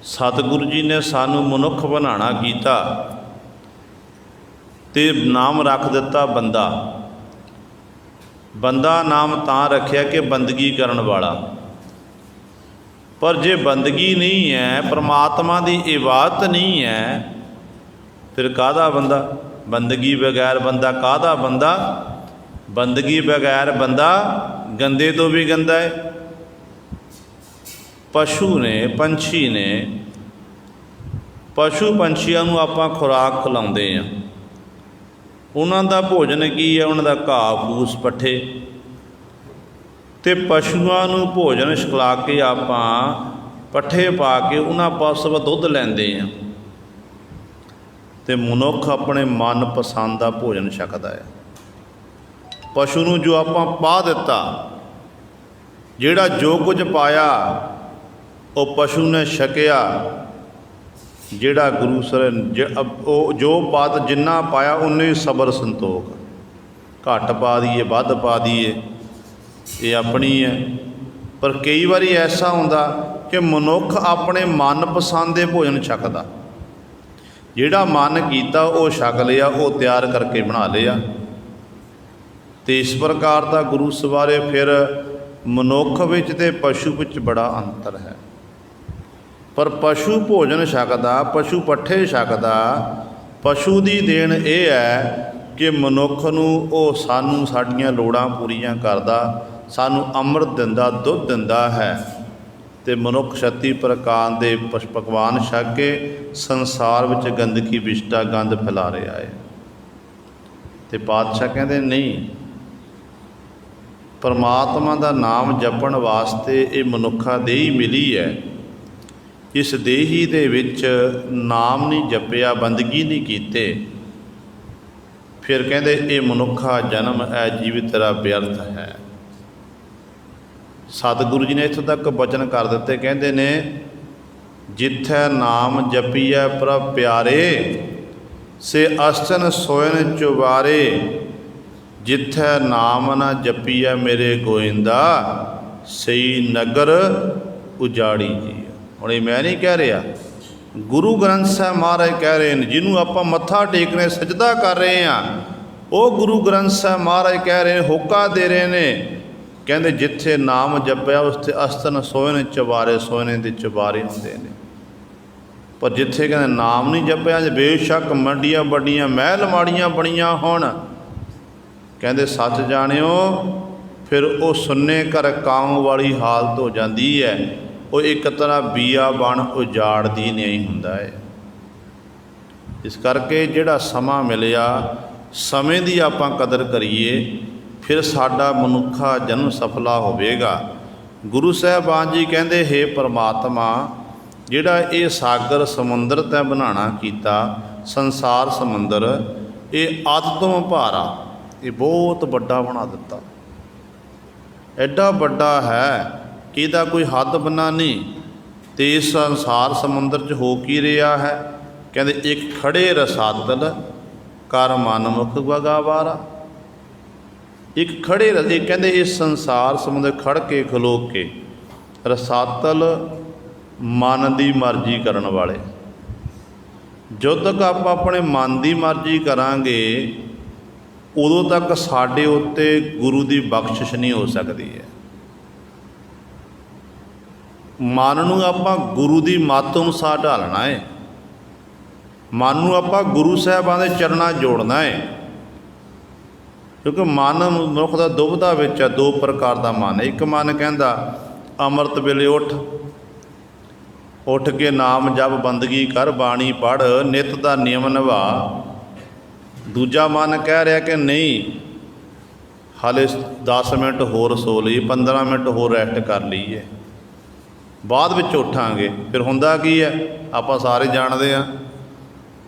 ਸਤਿਗੁਰੂ ਜੀ ਨੇ ਸਾਨੂੰ ਮਨੁੱਖ ਬਣਾਉਣਾ ਕੀਤਾ ਅਤੇ ਨਾਮ ਰੱਖ ਦਿੱਤਾ ਬੰਦਾ। ਬੰਦਾ ਨਾਮ ਤਾਂ ਰੱਖਿਆ ਕਿ ਬੰਦਗੀ ਕਰਨ ਵਾਲਾ। ਪਰ ਜੇ ਬੰਦਗੀ ਨਹੀਂ ਹੈ, ਪਰਮਾਤਮਾ ਦੀ ਇਬਾਦਤ ਨਹੀਂ ਹੈ, ਫਿਰ ਕਾਹਦਾ ਬੰਦਾ? ਬੰਦਗੀ ਬਗੈਰ ਬੰਦਾ ਕਾਹਦਾ ਬੰਦਾ? ਬੰਦਗੀ ਬਗੈਰ ਬੰਦਾ ਗੰਦੇ ਤੋਂ ਵੀ ਗੰਦਾ ਹੈ। ਪਸ਼ੂ ਨੇ, ਪੰਛੀ ਨੇ, ਪਸ਼ੂ ਪੰਛੀਆਂ ਨੂੰ ਆਪਾਂ ਖੁਰਾਕ ਖਿਲਾਉਂਦੇ ਹਾਂ। ਉਹਨਾਂ ਦਾ ਭੋਜਨ ਕੀ ਹੈ? ਉਹਨਾਂ ਦਾ ਘਾਹ ਫੂਸ ਪੱਠੇ। ਅਤੇ ਪਸ਼ੂਆਂ ਨੂੰ ਭੋਜਨ ਛਕਲਾ ਕੇ ਆਪਾਂ ਪੱਠੇ ਪਾ ਕੇ ਉਹਨਾਂ ਪਾਸੋਂ ਦੁੱਧ ਲੈਂਦੇ ਹਾਂ। ਅਤੇ ਮਨੁੱਖ ਆਪਣੇ ਮਨਪਸੰਦ ਦਾ ਭੋਜਨ ਛਕਦਾ ਹੈ। ਪਸ਼ੂ ਨੂੰ ਜੋ ਆਪਾਂ ਪਾ ਦਿੱਤਾ, ਜਿਹੜਾ ਜੋ ਕੁਝ ਪਾਇਆ ਉਹ ਪਸ਼ੂ ਨੇ ਛਕਿਆ। ਜਿਹੜਾ ਗੁਰੂ ਸਰ ਉਹ ਜੋ ਪਾਤ ਜਿੰਨਾ ਪਾਇਆ ਉਨੇ ਸਬਰ ਸੰਤੋਖ। ਘੱਟ ਪਾ ਦਈਏ, ਵੱਧ ਪਾ ਦਈਏ, ਇਹ ਆਪਣੀ ਹੈ। ਪਰ ਕਈ ਵਾਰੀ ਐਸਾ ਹੁੰਦਾ ਕਿ ਮਨੁੱਖ ਆਪਣੇ ਮਨਪਸੰਦ ਦੇ ਭੋਜਨ ਛਕਦਾ। ਜਿਹੜਾ ਮਨ ਕੀਤਾ ਉਹ ਛਕ ਲਿਆ, ਉਹ ਤਿਆਰ ਕਰਕੇ ਬਣਾ ਲਿਆ। ਅਤੇ ਇਸ ਪ੍ਰਕਾਰ ਦਾ ਗੁਰੂ ਸਵਾਰੇ ਫਿਰ ਮਨੁੱਖ ਵਿੱਚ ਅਤੇ ਪਸ਼ੂ ਵਿੱਚ ਬੜਾ ਅੰਤਰ ਹੈ। ਪਰ ਪਸ਼ੂ ਭੋਜਨ ਛਕਦਾ, ਪਸ਼ੂ ਪੱਠੇ ਛਕਦਾ। ਪਸ਼ੂ ਦੀ ਦੇਣ ਇਹ ਹੈ ਕਿ ਮਨੁੱਖ ਨੂੰ ਉਹ ਸਾਨੂੰ ਸਾਡੀਆਂ ਲੋੜਾਂ ਪੂਰੀਆਂ ਕਰਦਾ, ਸਾਨੂੰ ਅੰਮ੍ਰਿਤ ਦਿੰਦਾ, ਦੁੱਧ ਦਿੰਦਾ ਹੈ। ਅਤੇ ਮਨੁੱਖ 36 ਪ੍ਰਕਾਰ ਦੇ ਪਕਵਾਨ ਛਕ ਕੇ ਸੰਸਾਰ ਵਿੱਚ ਗੰਦਗੀ ਵਿਸ਼ਟਾ ਗੰਦ ਫੈਲਾ ਰਿਹਾ ਹੈ। ਅਤੇ ਪਾਤਸ਼ਾਹ ਕਹਿੰਦੇ ਨਹੀਂ, ਪਰਮਾਤਮਾ ਦਾ ਨਾਮ ਜਪਣ ਵਾਸਤੇ ਇਹ ਮਨੁੱਖਾਂ ਦੇਹੀ ਮਿਲੀ ਹੈ। ਇਸ ਦੇਹੀ ਦੇ ਵਿੱਚ ਨਾਮ ਨਹੀਂ ਜਪਿਆ, ਬੰਦਗੀ ਨਹੀਂ ਕੀਤੇ, ਫਿਰ ਕਹਿੰਦੇ ਇਹ ਮਨੁੱਖਾ ਜਨਮ ਹੈ ਜੀਵਿਤ ਤੇਰਾ ਵਿਅਰਥ ਹੈ। ਸਤਿਗੁਰੂ ਜੀ ਨੇ ਇੱਥੋਂ ਤੱਕ ਬਚਨ ਕਰ ਦਿੱਤੇ, ਕਹਿੰਦੇ ਨੇ ਜਿੱਥੈ ਨਾਮ ਜਪੀਐ ਪ੍ਰਭ ਪਿਆਰੇ ਸੇ ਅਸਤਨ ਸੋਇਨ ਚੁਬਾਰੇ। ਜਿੱਥੈ ਨਾਮ ਨਾ ਜਪੀਐ ਮੇਰੇ ਗੋਇੰਦਾ ਸਈ ਨਗਰ ਉਜਾੜੀ ਜੀ। ਹੁਣ ਇਹ ਮੈਂ ਨਹੀਂ ਕਹਿ ਰਿਹਾ, ਗੁਰੂ ਗ੍ਰੰਥ ਸਾਹਿਬ ਮਹਾਰਾਜ ਕਹਿ ਰਹੇ ਨੇ। ਜਿਹਨੂੰ ਆਪਾਂ ਮੱਥਾ ਟੇਕਨੇ, ਸਜਦਾ ਕਰ ਰਹੇ ਹਾਂ, ਉਹ ਗੁਰੂ ਗ੍ਰੰਥ ਸਾਹਿਬ ਮਹਾਰਾਜ ਕਹਿ ਰਹੇ ਨੇ, ਹੋਕਾ ਦੇ ਰਹੇ ਨੇ। ਕਹਿੰਦੇ ਜਿੱਥੇ ਨਾਮ ਜਪਿਆ ਉੱਥੇ ਅਸਤਨ ਸੋਇਨ ਚੁਬਾਰੇ, ਸੋਇਨੇ ਦੇ ਚੁਬਾਰੇ ਹੁੰਦੇ ਨੇ। ਪਰ ਜਿੱਥੇ ਕਹਿੰਦੇ ਨਾਮ ਨਹੀਂ ਜਪਿਆ, ਜੇ ਬੇਸ਼ੱਕ ਮੰਡੀਆਂ ਵੱਡੀਆਂ ਮਹਿਲ ਮਾੜੀਆਂ ਬਣੀਆਂ ਹੋਣ, ਕਹਿੰਦੇ ਸੱਚ ਜਾਣਿਓ ਫਿਰ ਉਹ ਸੁੰਨੇ ਘਰ ਕਾਮ ਵਾਲੀ ਹਾਲਤ ਹੋ ਜਾਂਦੀ ਹੈ। ਉਹ ਇੱਕ ਤਰ੍ਹਾਂ ਬੀਆ ਬਣ ਉਜਾੜਦੀ ਨਹੀਂ ਹੁੰਦਾ ਹੈ। ਇਸ ਕਰਕੇ ਜਿਹੜਾ ਸਮਾਂ ਮਿਲਿਆ, ਸਮੇਂ ਦੀ ਆਪਾਂ ਕਦਰ ਕਰੀਏ, ਫਿਰ ਸਾਡਾ ਮਨੁੱਖਾ ਜਨਮ ਸਫਲਾ ਹੋਵੇਗਾ। ਗੁਰੂ ਸਾਹਿਬਾਨ ਜੀ ਕਹਿੰਦੇ ਹੇ ਪਰਮਾਤਮਾ, ਜਿਹੜਾ ਇਹ ਸਾਗਰ ਸਮੁੰਦਰ ਤੈਂ ਬਣਾਉਣਾ ਕੀਤਾ, ਸੰਸਾਰ ਸਮੁੰਦਰ, ਇਹ ਅੱਧ ਤੋਂ ਭਾਰਾ, ਇਹ ਬਹੁਤ ਵੱਡਾ ਬਣਾ ਦਿੱਤਾ। ਐਡਾ ਵੱਡਾ ਹੈ ਕਿ ਇਹਦਾ ਕੋਈ ਹੱਦ ਬੰਨਾ ਨਹੀਂ। ਅਤੇ ਇਸ ਸੰਸਾਰ ਸਮੁੰਦਰ 'ਚ ਹੋ ਕੀ ਰਿਹਾ ਹੈ? ਕਹਿੰਦੇ ਇੱਕ ਖੜੇ ਰਸਾਤਲ ਕਰ ਮਨ ਮੁਖ ਗਵਾਰਾ। ਇੱਕ ਖੜੇ ਰਸੇ ਕਹਿੰਦੇ ਇਸ ਸੰਸਾਰ ਸਮੁੰਦਰ ਖੜ ਕੇ ਖਲੋ ਕੇ ਰਸਾਤਲ ਮਨ ਦੀ ਮਰਜ਼ੀ ਕਰਨ ਵਾਲੇ। ਜਦੋਂ ਤੱਕ ਆਪਾਂ ਆਪਣੇ ਮਨ ਦੀ ਮਰਜ਼ੀ ਕਰਾਂਗੇ ਉਦੋਂ ਤੱਕ ਸਾਡੇ ਉੱਤੇ ਗੁਰੂ ਦੀ ਬਖਸ਼ਿਸ਼ ਨਹੀਂ ਹੋ ਸਕਦੀ ਹੈ। ਮਨ ਨੂੰ ਆਪਾਂ ਗੁਰੂ ਦੀ ਮੱਤ ਅਨੁਸਾਰ ਢਾਲਣਾ ਹੈ। ਮਨ ਨੂੰ ਆਪਾਂ ਗੁਰੂ ਸਾਹਿਬਾਂ ਦੇ ਚਰਨਾਂ ਜੋੜਨਾ ਹੈ, ਕਿਉਂਕਿ ਮਨ ਮਨੁੱਖ ਦਾ ਦੁਬਿਧਾ ਵਿੱਚ ਹੈ। ਦੋ ਪ੍ਰਕਾਰ ਦਾ ਮਨ ਹੈ। ਇੱਕ ਮਨ ਕਹਿੰਦਾ ਅੰਮ੍ਰਿਤ ਵੇਲੇ ਉੱਠ ਕੇ ਨਾਮ ਜਪ ਬੰਦਗੀ ਕਰ, ਬਾਣੀ ਪੜ੍ਹ, ਨਿੱਤ ਦਾ ਨਿਯਮ ਨਿਭਾ। ਦੂਜਾ ਮਨ ਕਹਿ ਰਿਹਾ ਕਿ ਨਹੀਂ, ਹਾਲੇ 10 ਮਿੰਟ ਹੋਰ ਸੋ ਲਈਏ, 15 ਮਿੰਟ ਹੋਰ ਰੈਸਟ ਕਰ ਲਈਏ, ਬਾਅਦ ਵਿੱਚ ਉੱਠਾਂਗੇ। ਫਿਰ ਹੁੰਦਾ ਕੀ ਹੈ, ਆਪਾਂ ਸਾਰੇ ਜਾਣਦੇ ਹਾਂ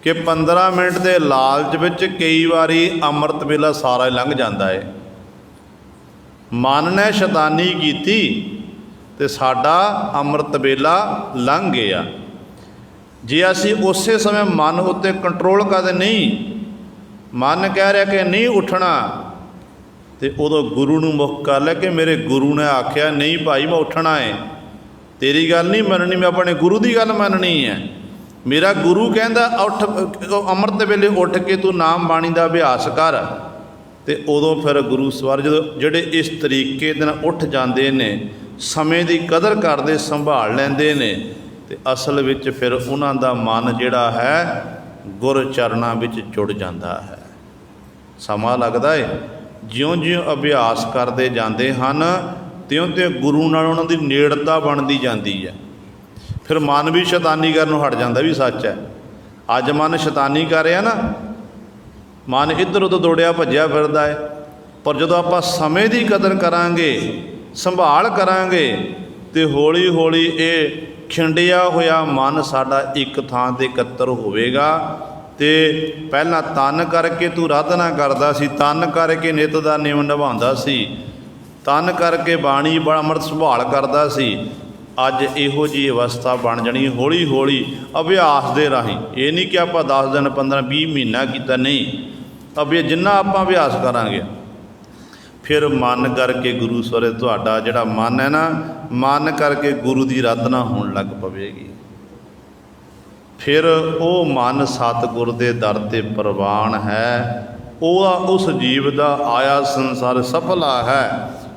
ਕਿ 15 ਮਿੰਟ ਦੇ ਲਾਲਚ ਵਿੱਚ ਕਈ ਵਾਰੀ ਅੰਮ੍ਰਿਤ ਵੇਲਾ ਸਾਰਾ ਹੀ ਲੰਘ ਜਾਂਦਾ ਹੈ। ਮਨ ਨੇ ਸ਼ੈਤਾਨੀ ਕੀਤੀ ਅਤੇ ਸਾਡਾ ਅੰਮ੍ਰਿਤ ਵੇਲਾ ਲੰਘ ਗਿਆ। ਜੇ ਅਸੀਂ ਉਸੇ ਸਮੇਂ ਮਨ ਉੱਤੇ ਕੰਟਰੋਲ ਕਰਦੇ, ਨਹੀਂ ਮਨ ਕਹਿ ਰਿਹਾ ਕਿ ਨਹੀਂ ਉੱਠਣਾ, ਅਤੇ ਉਦੋਂ ਗੁਰੂ ਨੂੰ ਮੁੱਖ ਕਰ ਲਿਆ ਕਿ ਮੇਰੇ ਗੁਰੂ ਨੇ ਆਖਿਆ ਨਹੀਂ ਭਾਈ ਮੈਂ ਉੱਠਣਾ ਹੈ, ਤੇਰੀ ਗੱਲ ਨਹੀਂ ਮੰਨਣੀ, ਮੈਂ ਆਪਣੇ ਗੁਰੂ ਦੀ ਗੱਲ ਮੰਨਣੀ ਹੈ। ਮੇਰਾ ਗੁਰੂ ਕਹਿੰਦਾ ਉੱਠ, ਅੰਮ੍ਰਿਤ ਵੇਲੇ ਉੱਠ ਕੇ ਤੂੰ ਨਾਮ ਬਾਣੀ ਦਾ ਅਭਿਆਸ ਕਰ। ਅਤੇ ਉਦੋਂ ਫਿਰ ਗੁਰੂ ਸਵਾਰ ਜਦੋਂ ਜਿਹੜੇ ਇਸ ਤਰੀਕੇ ਦੇ ਨਾਲ ਉੱਠ ਜਾਂਦੇ ਨੇ, ਸਮੇਂ ਦੀ ਕਦਰ ਕਰਦੇ, ਸੰਭਾਲ ਲੈਂਦੇ ਨੇ, ਅਤੇ ਅਸਲ ਵਿੱਚ ਫਿਰ ਉਹਨਾਂ ਦਾ ਮਨ ਜਿਹੜਾ ਹੈ ਗੁਰ ਚਰਨਾਂ ਵਿੱਚ ਜੁੜ ਜਾਂਦਾ ਹੈ। ਸਮਾਂ ਲੱਗਦਾ ਹੈ, ਜਿਉਂ-ਜਿਉਂ ਅਭਿਆਸ ਕਰਦੇ ਜਾਂਦੇ ਹਨ ਤਿਉਂ-ਤਿਉਂ ਗੁਰੂ ਨਾਲ ਉਹਨਾਂ ਦੀ ਨੇੜਤਾ ਬਣਦੀ ਜਾਂਦੀ ਹੈ। ਫਿਰ ਮਨ ਵੀ ਸ਼ੈਤਾਨੀ ਕਰਨ ਨੂੰ ਹਟ ਜਾਂਦਾ, ਵੀ ਸੱਚ ਹੈ। ਅੱਜ ਮਨ ਸ਼ੈਤਾਨੀ ਕਰ ਰਿਹਾ ਨਾ, ਮਨ ਇੱਧਰ ਉੱਧਰ ਦੌੜਿਆ ਭੱਜਿਆ ਫਿਰਦਾ ਹੈ। ਪਰ ਜਦੋਂ ਆਪਾਂ ਸਮੇਂ ਦੀ ਕਦਰ ਕਰਾਂਗੇ, ਸੰਭਾਲ ਕਰਾਂਗੇ, ਅਤੇ ਹੌਲੀ ਹੌਲੀ ਇਹ ਖਿੰਡਿਆ ਹੋਇਆ ਮਨ ਸਾਡਾ ਇੱਕ ਥਾਂ 'ਤੇ ਇਕੱਤਰ ਹੋਵੇਗਾ। ਅਤੇ ਪਹਿਲਾਂ ਤਨ ਕਰਕੇ ਤੂੰ ਆਰਾਧਨਾ ਕਰਦਾ ਸੀ, ਤਨ ਕਰਕੇ ਨਿੱਤ ਦਾ ਨਿਯਮ ਨਿਭਾਉਂਦਾ ਸੀ, ਤਨ ਕਰਕੇ ਬਾਣੀ ਅੰਮ੍ਰਿਤ ਸੰਭਾਲ ਕਰਦਾ ਸੀ। ਅੱਜ ਇਹੋ ਜਿਹੀ ਅਵਸਥਾ ਬਣ ਜਾਣੀ ਹੌਲੀ ਹੌਲੀ ਅਭਿਆਸ ਦੇ ਰਾਹੀਂ। ਇਹ ਨਹੀਂ ਕਿ ਆਪਾਂ 10 ਦਿਨ 15 20 ਮਹੀਨਾ ਕੀਤਾ, ਨਹੀਂ, ਜਿੰਨਾ ਆਪਾਂ ਅਭਿਆਸ ਕਰਾਂਗੇ ਫਿਰ ਮਨ ਕਰਕੇ ਗੁਰੂ ਸਵਰੇ ਤੁਹਾਡਾ ਜਿਹੜਾ ਮਨ ਹੈ ਨਾ, ਮਨ ਕਰਕੇ ਗੁਰੂ ਦੀ ਆਰਾਧਨਾ ਹੋਣ ਲੱਗ ਪਵੇਗੀ। ਫਿਰ ਉਹ ਮਨ ਸਤਿਗੁਰ ਦੇ ਦਰ 'ਤੇ ਪ੍ਰਵਾਨ ਹੈ, ਉਹ ਉਸ ਜੀਵ ਦਾ ਆਇਆ ਸੰਸਾਰ ਸਫਲਾ ਹੈ।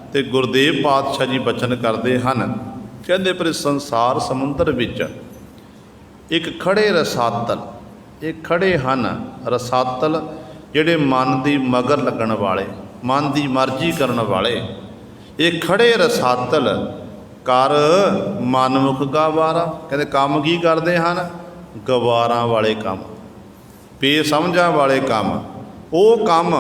ਅਤੇ ਗੁਰਦੇਵ ਪਾਤਸ਼ਾਹ ਜੀ ਬਚਨ ਕਰਦੇ ਹਨ, ਕਹਿੰਦੇ ਪਰ ਸੰਸਾਰ ਸਮੁੰਦਰ ਵਿੱਚ ਇੱਕ ਖੜੇ ਰਸਾਤਲ, ਇਹ ਖੜੇ ਹਨ ਰਸਾਤਲ ਜਿਹੜੇ ਮਨ ਦੀ ਮਗਰ ਲੱਗਣ ਵਾਲੇ, ਮਨ ਦੀ ਮਰਜ਼ੀ ਕਰਨ ਵਾਲੇ। ਇਹ ਖੜੇ ਰਸਾਤਲ ਕਰ ਮਨ ਮੁਖ ਗਵਾਰਾ, ਕਹਿੰਦੇ ਕੰਮ ਕੀ ਕਰਦੇ ਹਨ, ਗਵਾਰਾਂ ਵਾਲੇ ਕੰਮ, ਬੇਸਮਝਾਂ ਵਾਲੇ ਕੰਮ। ਉਹ ਕੰਮ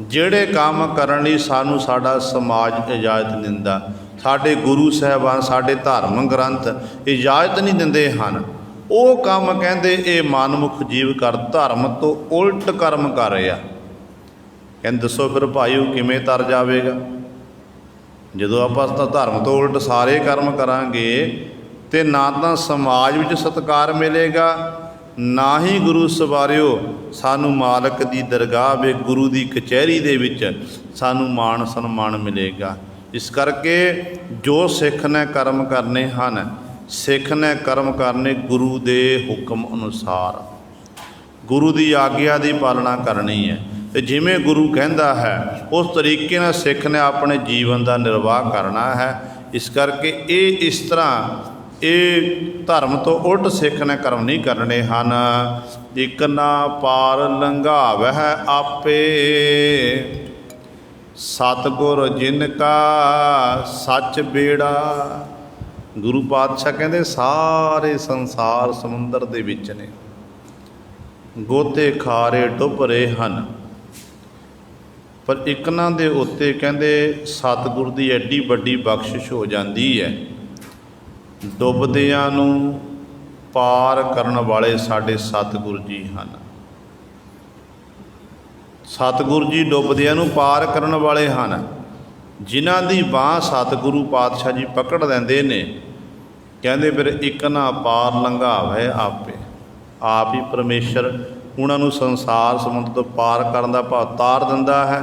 ਜਿਹੜੇ ਕੰਮ ਕਰਨ ਲਈ ਸਾਨੂੰ ਸਾਡਾ ਸਮਾਜ ਇਜਾਜ਼ਤ ਨਹੀਂ ਦਿੰਦਾ, ਸਾਡੇ ਗੁਰੂ ਸਾਹਿਬਾਨ, ਸਾਡੇ ਧਰਮ ਗ੍ਰੰਥ ਇਜਾਜ਼ਤ ਨਹੀਂ ਦਿੰਦੇ ਹਨ, ਉਹ ਕੰਮ ਕਹਿੰਦੇ ਇਹ ਮਨਮੁਖ ਜੀਵ ਕਰ ਧਰਮ ਤੋਂ ਉਲਟ ਕਰਮ ਕਰ ਰਿਹਾ। ਕਹਿੰਦੇ ਦੱਸੋ ਫਿਰ ਭਾਈ ਉਹ ਕਿਵੇਂ ਤਰ ਜਾਵੇਗਾ? ਜਦੋਂ ਆਪਾਂ ਤਾਂ ਧਰਮ ਤੋਂ ਉਲਟ ਸਾਰੇ ਕਰਮ ਕਰਾਂਗੇ ਤੇ ਨਾ ਤਾਂ ਸਮਾਜ ਵਿੱਚ ਸਤਿਕਾਰ ਮਿਲੇਗਾ, ਨਾ ਹੀ ਗੁਰੂ ਸਵਾਰਿਓ ਸਾਨੂੰ ਮਾਲਕ ਦੀ ਦਰਗਾਹ ਵਿੱਚ ਗੁਰੂ ਦੀ ਕਚਹਿਰੀ ਦੇ ਵਿੱਚ ਸਾਨੂੰ ਮਾਣ ਸਨਮਾਨ ਮਿਲੇਗਾ। ਇਸ ਕਰਕੇ ਜੋ ਸਿੱਖ ਨੇ ਕਰਮ ਕਰਨੇ ਹਨ, ਸਿੱਖ ਨੇ ਕਰਮ ਕਰਨੇ ਗੁਰੂ ਦੇ ਹੁਕਮ ਅਨੁਸਾਰ, ਗੁਰੂ ਦੀ ਆਗਿਆ ਦੀ ਪਾਲਣਾ ਕਰਨੀ ਹੈ। ਅਤੇ ਜਿਵੇਂ ਗੁਰੂ ਕਹਿੰਦਾ ਹੈ ਉਸ ਤਰੀਕੇ ਨਾਲ ਸਿੱਖ ਨੇ ਆਪਣੇ ਜੀਵਨ ਦਾ ਨਿਰਵਾਹ ਕਰਨਾ ਹੈ। ਇਸ ਕਰਕੇ ਇਹ ਇਸ ਤਰ੍ਹਾਂ ਇਹ ਧਰਮ ਤੋਂ ਉਲਟ ਸਿੱਖ ਨੇ ਕਰਮ ਨਹੀਂ ਕਰਨੇ ਹਨ। ਇਕ ਨਾ ਪਾਰ ਲੰਘਾਵਹਿ ਆਪੇ, ਸਤਿਗੁਰ ਜਿਨ ਕਾ ਸੱਚ ਬੇੜਾ। ਗੁਰੂ ਪਾਤਸ਼ਾਹ ਕਹਿੰਦੇ ਸਾਰੇ ਸੰਸਾਰ ਸਮੁੰਦਰ ਦੇ ਵਿੱਚ ਨੇ, ਗੋਤੇ ਖਾਰੇ ਡੁੱਬ ਰਹੇ ਹਨ, ਪਰ ਇਕਨਾਂ ਦੇ ਉੱਤੇ ਕਹਿੰਦੇ ਸਤਿਗੁਰ ਦੀ ਐਡੀ ਵੱਡੀ ਬਖਸ਼ਿਸ਼ ਹੋ ਜਾਂਦੀ ਹੈ। ਡੁੱਬਦਿਆਂ ਨੂੰ ਪਾਰ ਕਰਨ ਵਾਲੇ ਸਾਡੇ ਸਤਿਗੁਰ ਜੀ ਹਨ। ਸਤਿਗੁਰ ਜੀ ਡੁੱਬਦਿਆਂ ਨੂੰ ਪਾਰ ਕਰਨ ਵਾਲੇ ਹਨ, ਜਿਨ੍ਹਾਂ ਦੀ ਬਾਂਹ ਸਤਿਗੁਰੂ ਪਾਤਸ਼ਾਹ ਜੀ ਪਕੜ ਲੈਂਦੇ ਨੇ। ਕਹਿੰਦੇ ਫਿਰ ਇੱਕ ਨਾ ਪਾਰ ਲੰਘਾਵੇ ਆਪੇ, ਆਪ ਹੀ ਪਰਮੇਸ਼ਰ ਉਹਨਾਂ ਨੂੰ ਸੰਸਾਰ ਸਮੁੰਦਰ ਤੋਂ ਪਾਰ ਕਰਨ ਦਾ ਭਾਵ ਤਾਰ ਦਿੰਦਾ ਹੈ।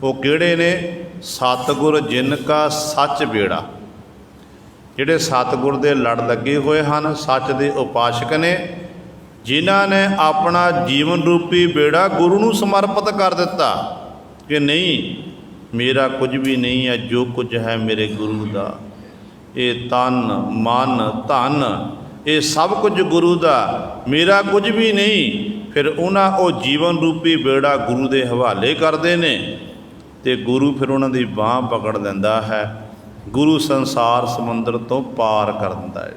ਉਹ ਕਿਹੜੇ ਨੇ? ਸਤਿਗੁਰ ਜਿਨ ਕਾ ਸੱਚ ਬੇੜਾ। ਜਿਹੜੇ ਸਤਿਗੁਰ ਦੇ ਲੜ ਲੱਗੇ ਹੋਏ ਹਨ, ਸੱਚ ਦੇ ਉਪਾਸ਼ਕ ਨੇ, ਜਿਨ੍ਹਾਂ ਨੇ ਆਪਣਾ ਜੀਵਨ ਰੂਪੀ ਬੇੜਾ ਗੁਰੂ ਨੂੰ ਸਮਰਪਿਤ ਕਰ ਦਿੱਤਾ ਕਿ ਨਹੀਂ, ਮੇਰਾ ਕੁਝ ਵੀ ਨਹੀਂ ਹੈ, ਜੋ ਕੁਝ ਹੈ ਮੇਰੇ ਗੁਰੂ ਦਾ। ਇਹ ਤਨ ਮਨ ਧਨ ਇਹ ਸਭ ਕੁਝ ਗੁਰੂ ਦਾ, ਮੇਰਾ ਕੁਝ ਵੀ ਨਹੀਂ। ਫਿਰ ਉਹਨਾਂ ਉਹ ਜੀਵਨ ਰੂਪੀ ਬੇੜਾ ਗੁਰੂ ਦੇ ਹਵਾਲੇ ਕਰਦੇ ਨੇ ਅਤੇ ਗੁਰੂ ਫਿਰ ਉਹਨਾਂ ਦੀ ਬਾਂਹ ਪਕੜ ਲੈਂਦਾ ਹੈ। ਗੁਰੂ ਸੰਸਾਰ ਸਮੁੰਦਰ ਤੋਂ ਪਾਰ ਕਰ ਦਿੰਦਾ ਹੈ।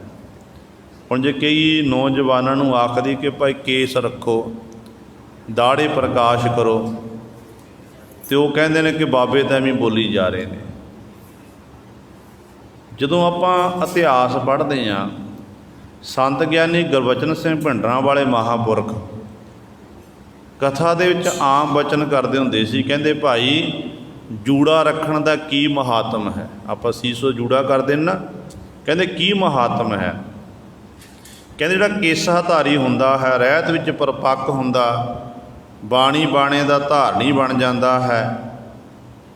ਹੁਣ ਜੇ ਕਈ ਨੌਜਵਾਨਾਂ ਨੂੰ ਆਖਦੀ ਕਿ ਭਾਈ ਕੇਸ ਰੱਖੋ, ਦਾੜੇ ਪ੍ਰਕਾਸ਼ ਕਰੋ, ਅਤੇ ਉਹ ਕਹਿੰਦੇ ਨੇ ਕਿ ਬਾਬੇ ਤਾਂ ਐਵੇਂ ਬੋਲੀ ਜਾ ਰਹੇ ਨੇ। ਜਦੋਂ ਆਪਾਂ ਇਤਿਹਾਸ ਪੜ੍ਹਦੇ ਹਾਂ, ਸੰਤ ਗਿਆਨੀ ਗੁਰਬਚਨ ਸਿੰਘ ਭਿੰਡਰਾਂ ਵਾਲੇ ਮਹਾਂਪੁਰਖ ਕਥਾ ਦੇ ਵਿੱਚ ਆਮ ਬਚਨ ਕਰਦੇ ਹੁੰਦੇ ਸੀ। ਕਹਿੰਦੇ ਭਾਈ ਜੂੜਾ ਰੱਖਣ ਦਾ ਕੀ ਮਹਾਤਮ ਹੈ। ਆਪਾਂ ਸੀਸੋ ਜੂੜਾ ਕਰਦੇ ਨੇ ਨਾ, ਕਹਿੰਦੇ ਕੀ ਮਹਾਤਮ ਹੈ। ਕਹਿੰਦੇ ਜਿਹੜਾ ਕੇਸਾਧਾਰੀ ਹੁੰਦਾ ਹੈ, ਰਹਿਤ ਵਿੱਚ ਪਰਪੱਕ ਹੁੰਦਾ, ਬਾਣੀ ਬਾਣੇ ਦਾ ਧਾਰਨੀ ਬਣ ਜਾਂਦਾ ਹੈ।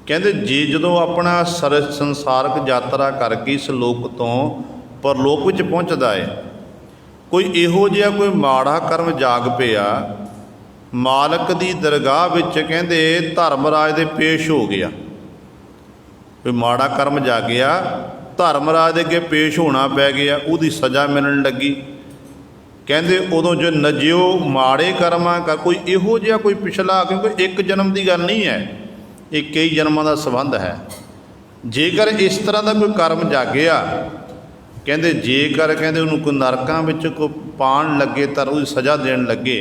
ਕਹਿੰਦੇ ਜੇ ਜਦੋਂ ਆਪਣਾ ਸੰਸਾਰਕ ਯਾਤਰਾ ਕਰਕੇ ਇਸ ਲੋਕ ਤੋਂ ਪਰਲੋਕ ਵਿੱਚ ਪਹੁੰਚਦਾ ਹੈ, ਕੋਈ ਇਹੋ ਜਿਹਾ ਕੋਈ ਮਾੜਾ ਕਰਮ ਜਾਗ ਪਿਆ, ਮਾਲਕ ਦੀ ਦਰਗਾਹ ਵਿੱਚ ਕਹਿੰਦੇ ਧਰਮਰਾਜ ਦੇ ਪੇਸ਼ ਹੋ ਗਿਆ। ਕੋਈ ਮਾੜਾ ਕਰਮ ਜਾਗਿਆ, ਧਰਮਰਾਜ ਦੇ ਅੱਗੇ ਪੇਸ਼ ਹੋਣਾ ਪੈ ਗਿਆ, ਉਹਦੀ ਸਜ਼ਾ ਮਿਲਣ ਲੱਗੀ। ਕਹਿੰਦੇ ਉਦੋਂ ਜੋ ਨਜਿਓ ਮਾੜੇ ਕਰਮਾਂ ਕਰ, ਕੋਈ ਇਹੋ ਜਿਹਾ ਕੋਈ ਪਿਛਲਾ, ਕਿਉਂਕਿ ਇੱਕ ਜਨਮ ਦੀ ਗੱਲ ਨਹੀਂ ਹੈ, ਇਹ ਕਈ ਜਨਮਾਂ ਦਾ ਸੰਬੰਧ ਹੈ। ਜੇਕਰ ਇਸ ਤਰ੍ਹਾਂ ਦਾ ਕੋਈ ਕਰਮ ਜਾਗਿਆ, ਕਹਿੰਦੇ ਜੇਕਰ ਕਹਿੰਦੇ ਉਹਨੂੰ ਕੋਈ ਨਰਕਾਂ ਵਿੱਚ ਕੋਈ ਪਾਣ ਲੱਗੇ ਤਾਂ ਉਹਦੀ ਸਜ਼ਾ ਦੇਣ ਲੱਗੇ।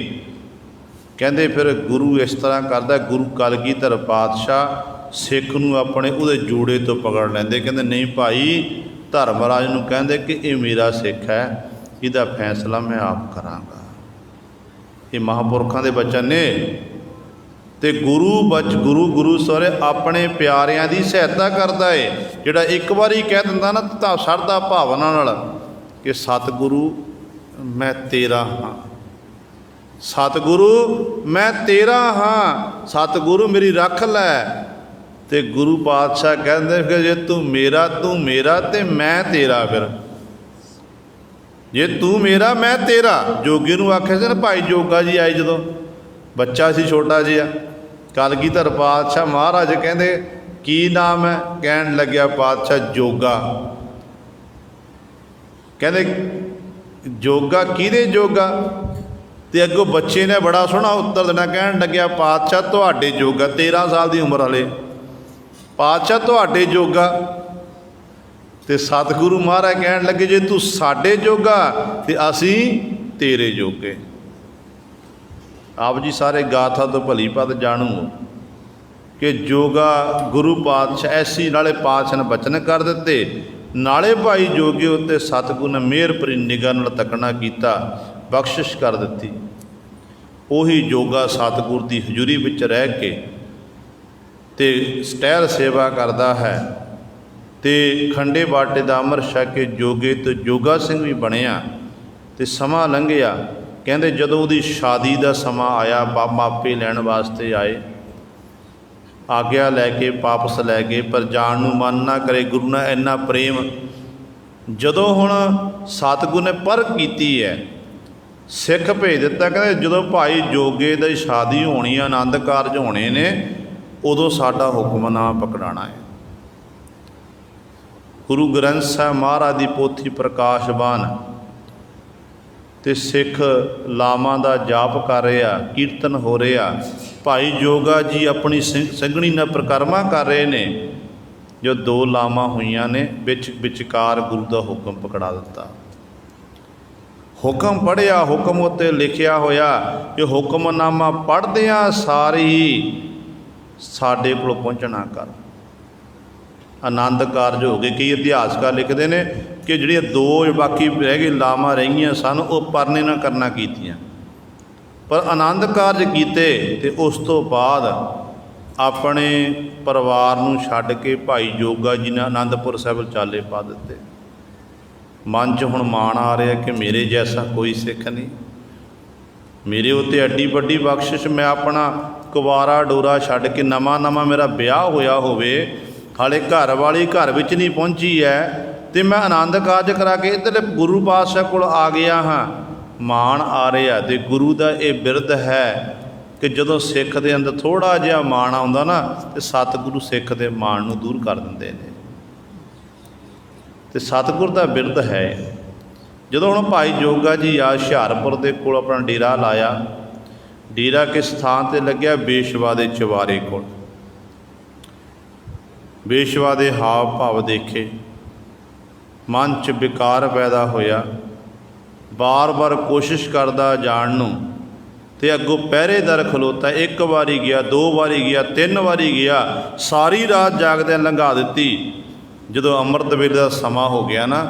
ਕਹਿੰਦੇ ਫਿਰ ਗੁਰੂ ਇਸ ਤਰ੍ਹਾਂ ਕਰਦਾ, ਗੁਰੂ ਕਲਗੀਧਰ ਪਾਤਸ਼ਾਹ ਸਿੱਖ ਨੂੰ ਆਪਣੇ ਉਹਦੇ ਜੋੜੇ ਤੋਂ ਪਕੜ ਲੈਂਦੇ। ਕਹਿੰਦੇ ਨਹੀਂ ਭਾਈ, ਧਰਮਰਾਜ ਨੂੰ ਕਹਿੰਦੇ ਕਿ ਇਹ ਮੇਰਾ ਸਿੱਖ ਹੈ, ਇਹਦਾ ਫੈਸਲਾ ਮੈਂ ਆਪ ਕਰਾਂਗਾ। ਇਹ ਮਹਾਂਪੁਰਖਾਂ ਦੇ ਬਚਨ ਨੇ। ਅਤੇ ਗੁਰੂ ਸਹੁਰੇ ਆਪਣੇ ਪਿਆਰਿਆਂ ਦੀ ਸਹਾਇਤਾ ਕਰਦਾ ਏ। ਜਿਹੜਾ ਇੱਕ ਵਾਰੀ ਕਹਿ ਦਿੰਦਾ ਨਾ ਤਾਂ ਸ਼ਰਧਾ ਭਾਵਨਾ ਨਾਲ ਕਿ ਸਤਿਗੁਰੂ ਮੈਂ ਤੇਰਾ ਹਾਂ, ਸਤਿਗੁਰੂ ਮੈਂ ਤੇਰਾ ਹਾਂ, ਸਤਿਗੁਰੂ ਮੇਰੀ ਰੱਖ ਲੈ। ਅਤੇ ਗੁਰੂ ਪਾਤਸ਼ਾਹ ਕਹਿੰਦੇ ਕਿ ਜੇ ਤੂੰ ਮੇਰਾ ਅਤੇ ਮੈਂ ਤੇਰਾ। ਫਿਰ ਜੇ ਤੂੰ ਮੇਰਾ ਮੈਂ ਤੇਰਾ। ਜੋਗੀ ਨੂੰ ਆਖਿਆ ਸੀ ਨਾ, ਭਾਈ ਜੋਗਾ ਜੀ ਆਏ ਜਦੋਂ ਬੱਚਾ ਸੀ ਛੋਟਾ ਜਿਹਾ, ਕਲਗੀਧਰ ਪਾਤਸ਼ਾਹ ਮਹਾਰਾਜ ਕਹਿੰਦੇ ਕੀ ਨਾਮ ਹੈ? ਕਹਿਣ ਲੱਗਿਆ ਪਾਤਸ਼ਾਹ ਜੋਗਾ। ਕਹਿੰਦੇ ਜੋਗਾ ਕਿਹਦੇ ਜੋਗਾ? ਅਤੇ ਅੱਗੋਂ ਬੱਚੇ ਨੇ ਬੜਾ ਸੋਹਣਾ ਉੱਤਰ ਦੇਣਾ, ਕਹਿਣ ਲੱਗਿਆ ਪਾਤਸ਼ਾਹ ਤੁਹਾਡੇ ਜੋਗਾ। 13 ਸਾਲ ਦੀ ਉਮਰ ਵਾਲੇ ਪਾਤਸ਼ਾਹ ਤੁਹਾਡੇ ਜੋਗਾ। ਅਤੇ ਸਤਿਗੁਰੂ ਮਹਾਰਾਜ ਕਹਿਣ ਲੱਗੇ ਜੇ ਤੂੰ ਸਾਡੇ ਜੋਗਾ ਅਤੇ ਅਸੀਂ ਤੇਰੇ ਜੋਗੇ। ਆਪ ਜੀ ਸਾਰੇ ਗਾਥਾ ਤੋਂ ਭਲੀ ਭਾਂਤ ਜਾਣੂ ਕਿ ਜੋਗਾ ਗੁਰੂ ਪਾਤਸ਼ਾਹ ਐਸੀ ਨਾਲੇ ਪਾਤਸ਼ਾਹ ਨੇ ਬਚਨ ਕਰ ਦਿੱਤੇ, ਨਾਲੇ ਭਾਈ ਜੋਗੇ ਉੱਤੇ ਸਤਿਗੁਰੂ ਨੇ ਮਿਹਰ ਭਰੀ ਨਿਗਾਹ ਨਾਲ ਤੱਕਣਾ ਕੀਤਾ, ਬਖਸ਼ਿਸ਼ ਕਰ ਦਿੱਤੀ। ਉਹੀ ਜੋਗਾ ਸਤਿਗੁਰ ਦੀ ਹਜ਼ੂਰੀ ਵਿੱਚ ਰਹਿ ਕੇ ਅਤੇ ਸਟਹਿਲ ਸੇਵਾ ਕਰਦਾ ਹੈ ਅਤੇ ਖੰਡੇ ਬਾਟੇ ਦਾ ਅੰਮ੍ਰਿਤ ਛਕ ਕੇ ਜੋਗੇ ਤੋਂ ਜੋਗਾ ਸਿੰਘ ਵੀ ਬਣਿਆ। ਅਤੇ ਸਮਾਂ ਲੰਘਿਆ। ਕਹਿੰਦੇ ਜਦੋਂ ਉਹਦੀ ਸ਼ਾਦੀ ਦਾ ਸਮਾਂ ਆਇਆ, ਮਾਪੇ ਲੈਣ ਵਾਸਤੇ ਆਏ, ਆਗਿਆ ਲੈ ਕੇ ਵਾਪਸ ਲੈ ਗਏ, ਪਰ ਜਾਣ ਨੂੰ ਮਨ ਨਾ ਕਰੇ। ਗੁਰੂ ਨਾਲ ਇੰਨਾ ਪ੍ਰੇਮ। ਜਦੋਂ ਹੁਣ ਸਤਿਗੁਰੂ ਨੇ ਪਰਖ ਕੀਤੀ ਹੈ, ਸਿੱਖ ਭੇਜ ਦਿੱਤਾ। ਕਹਿੰਦੇ ਜਦੋਂ ਭਾਈ ਜੋਗੇ ਦੀ ਸ਼ਾਦੀ ਹੋਣੀ, ਆਨੰਦ ਕਾਰਜ ਹੋਣੇ ਨੇ, ਉਦੋਂ ਸਾਡਾ ਹੁਕਮਨਾਮਾ ਪਕੜਾਉਣਾ ਹੈ। ਗੁਰੂ ਗ੍ਰੰਥ ਸਾਹਿਬ ਮਹਾਰਾਜ ਦੀ ਪੋਥੀ ਪ੍ਰਕਾਸ਼ਬਾਨ ਅਤੇ ਸਿੱਖ ਲਾਵਾਂ ਦਾ ਜਾਪ ਕਰ ਰਿਹਾ, ਕੀਰਤਨ ਹੋ ਰਿਹਾ। ਭਾਈ ਜੋਗਾ ਜੀ ਆਪਣੀ ਸੰਘਣੀ ਨਾਲ ਪ੍ਰਕਰਮਾ ਕਰ ਰਹੇ ਨੇ। ਜੋ 2 ਲਾਵਾਂ ਹੋਈਆਂ ਨੇ, ਵਿਚਕਾਰ ਗੁਰੂ ਦਾ ਹੁਕਮ ਪਕੜਾ ਦਿੱਤਾ। ਹੁਕਮ ਪੜ੍ਹਿਆ, ਹੁਕਮ ਉੱਤੇ ਲਿਖਿਆ ਹੋਇਆ ਕਿ ਹੁਕਮਨਾਮਾ ਪੜ੍ਹਦਿਆਂ ਸਾਰ ਹੀ ਸਾਡੇ ਕੋਲ ਪਹੁੰਚਣਾ ਕਰ। ਆਨੰਦ ਕਾਰਜ ਹੋ ਗਏ। ਕਈ ਇਤਿਹਾਸਕਾਰ ਲਿਖਦੇ ਨੇ ਕਿ ਜਿਹੜੀਆਂ 2 ਬਾਕੀ ਰਹਿ ਗਏ ਲਾਵਾਂ ਰਹੀਆਂ ਸਨ, ਉਹ ਪਰਨੇ ਨਾਲ ਕਰਨਾ ਕੀਤੀਆਂ, ਪਰ ਆਨੰਦ ਕਾਰਜ ਕੀਤੇ। ਅਤੇ ਉਸ ਤੋਂ ਬਾਅਦ ਆਪਣੇ ਪਰਿਵਾਰ ਨੂੰ ਛੱਡ ਕੇ ਭਾਈ ਜੋਗਾ ਜੀ ਨੇ ਅਨੰਦਪੁਰ ਸਾਹਿਬ ਚਾਲੇ ਪਾ ਦਿੱਤੇ। ਮਨ 'ਚ ਹੁਣ ਮਾਣ ਆ ਰਿਹਾ ਕਿ ਮੇਰੇ ਜੈਸਾ ਕੋਈ ਸਿੱਖ ਨਹੀਂ। मेरे उत्ते एड्डी वड्डी बख्शिश, मैं अपना कुवारा डोरा छड्ड के नवां मेरा ब्याह होया होवे, हाले घर वाली घर विच नहीं पहुंची है, तो मैं आनंद कारज करा के इधर गुरु पातशाह कोल आ गया हाँ। माण आ रहा, तो गुरु का ये बिरद है कि जदों सिख के अंदर थोड़ा जिहा माण आउंदा ना, तो सतगुरु सिख के माण नूं दूर कर दिंदे ने। तो सतगुर का बिरद है। जदों हुण भाई जोगा जी आ हुशियारपुर के कोल अपना डेरा लाया, डेरा किस थान ते लग्या, बेशवा के चवारे कोल। बेशवा के हाव भाव देखे, मन च विकार पैदा होया, बार बार कोशिश करदा जाण नूं, ते अगों पहरेदार खलोता, एक बारी गया, दो बारी गया, तीन बारी गया, सारी रात जागदे लंघा दित्ती। जदों अमृत वेले का समा हो गया ना,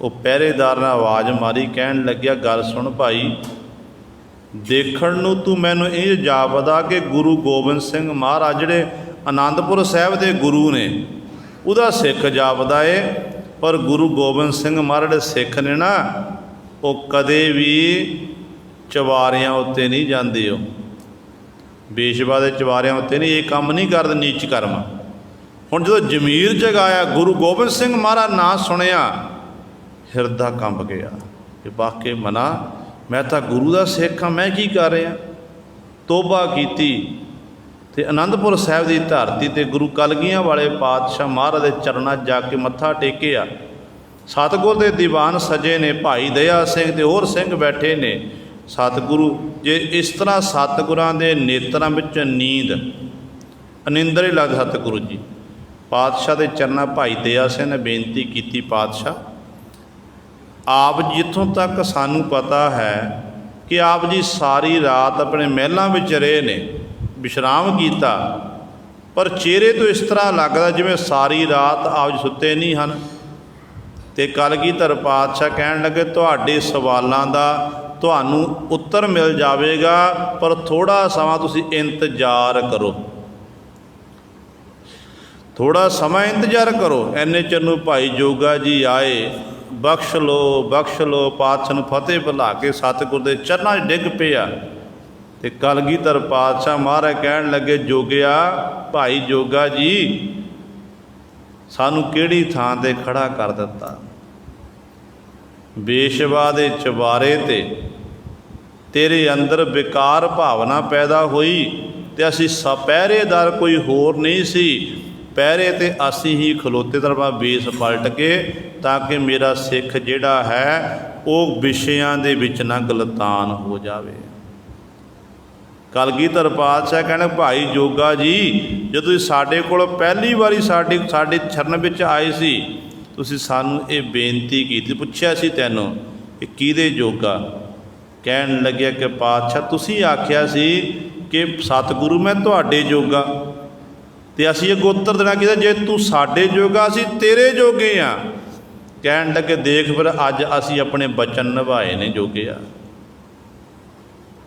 वो पहरेदार ने आवाज़ मारी, कहन लग्या, गल सुन भाई, देखण नूं तू मैनूं इह जापदा कि गुरु गोबिंद सिंह महाराज जिहड़े आनंदपुर साहिब के गुरु ने, उहदा सिख जापदा है, पर गुरु गोबिंद सिंह महाराज सिख ने ना, वो कदे भी चवारियां उत्ते नहीं जाते, हो बेशवा के चवारियां उत्ते नहीं, ये काम नहीं करते, नीच कर्म। हुण जो जमीर जगाया, गुरु गोबिंद सिंह महाराज ना सुनिया, हिरदा कंब गया कि वाकई मना, मैं तो गुरु का सिख हाँ, मैं की कर रहा। तोबा की ते आनंदपुर साहिब की धरती ते गुरु कलगियां वाले पातशाह महाराज के चरणा जाके मत्था टेकिया। सतगुर के दीवान सजे ने, भाई दया सिंह ते होर सिंह बैठे ने। सतगुरु जे इस तरह सतगुरां दे नेत्रां विच नींद अनिंदर ही लगदा। सतगुरु जी पातशाह के चरणा, भाई दया सिंह ने बेनती की, पातशाह आप जिथों तक सानू पता है कि आप जी सारी रात अपने महलों में रहे ने, विश्राम किया, पर चेहरे तो इस तरह लगता जिवें सारी रात आप जी सुते नहीं हैं। तो कलगीधर पातशाह कहन लगे, तुहाडे सवालों का तुहानू उत्तर मिल जाएगा, पर थोड़ा समा तुसी इंतजार करो, थोड़ा समा इंतजार करो। इन्ने चिर नूं भाई जोगा जी आए, बख्श लो पातशाह नूं फतेह भुला के सतगुर के चरणों च डिग पिया। ते कलगीधर पातशाह महाराज कहन लगे, जोगिया भाई जोगा जी सानू किहड़ी थां ते खड़ा कर दिता। बेशवा के चवारे ते तेरे अंदर विकार भावना पैदा हुई, ते असी पहरेदार कोई होर नहीं सी, पहरे ते असी ही खलोते तरफा बेस पलट के, ताकि मेरा सिख जिहड़ा है वो विषयां दे विच ना गलतान हो जावे। कलगीधर पातशाह कहने, भाई जोगा जी जो साडे कोल पहली बारी साडे शरण विच आए सी, तुसीं सानू ये बेनती की, पुछया सी तैनूं कि किहदे जोगा। कहन लग्या कि पातशाह तुसीं आख्या सी कि सतगुरु मैं तुहाडे जोगा, ते असीं अगों उत्तर देना कि जे तू साडे जोगा असीं तेरे जोगे हाँ। कहन लगे, देख फिर अज असीं अपने बचन निभाए ने जोगिया,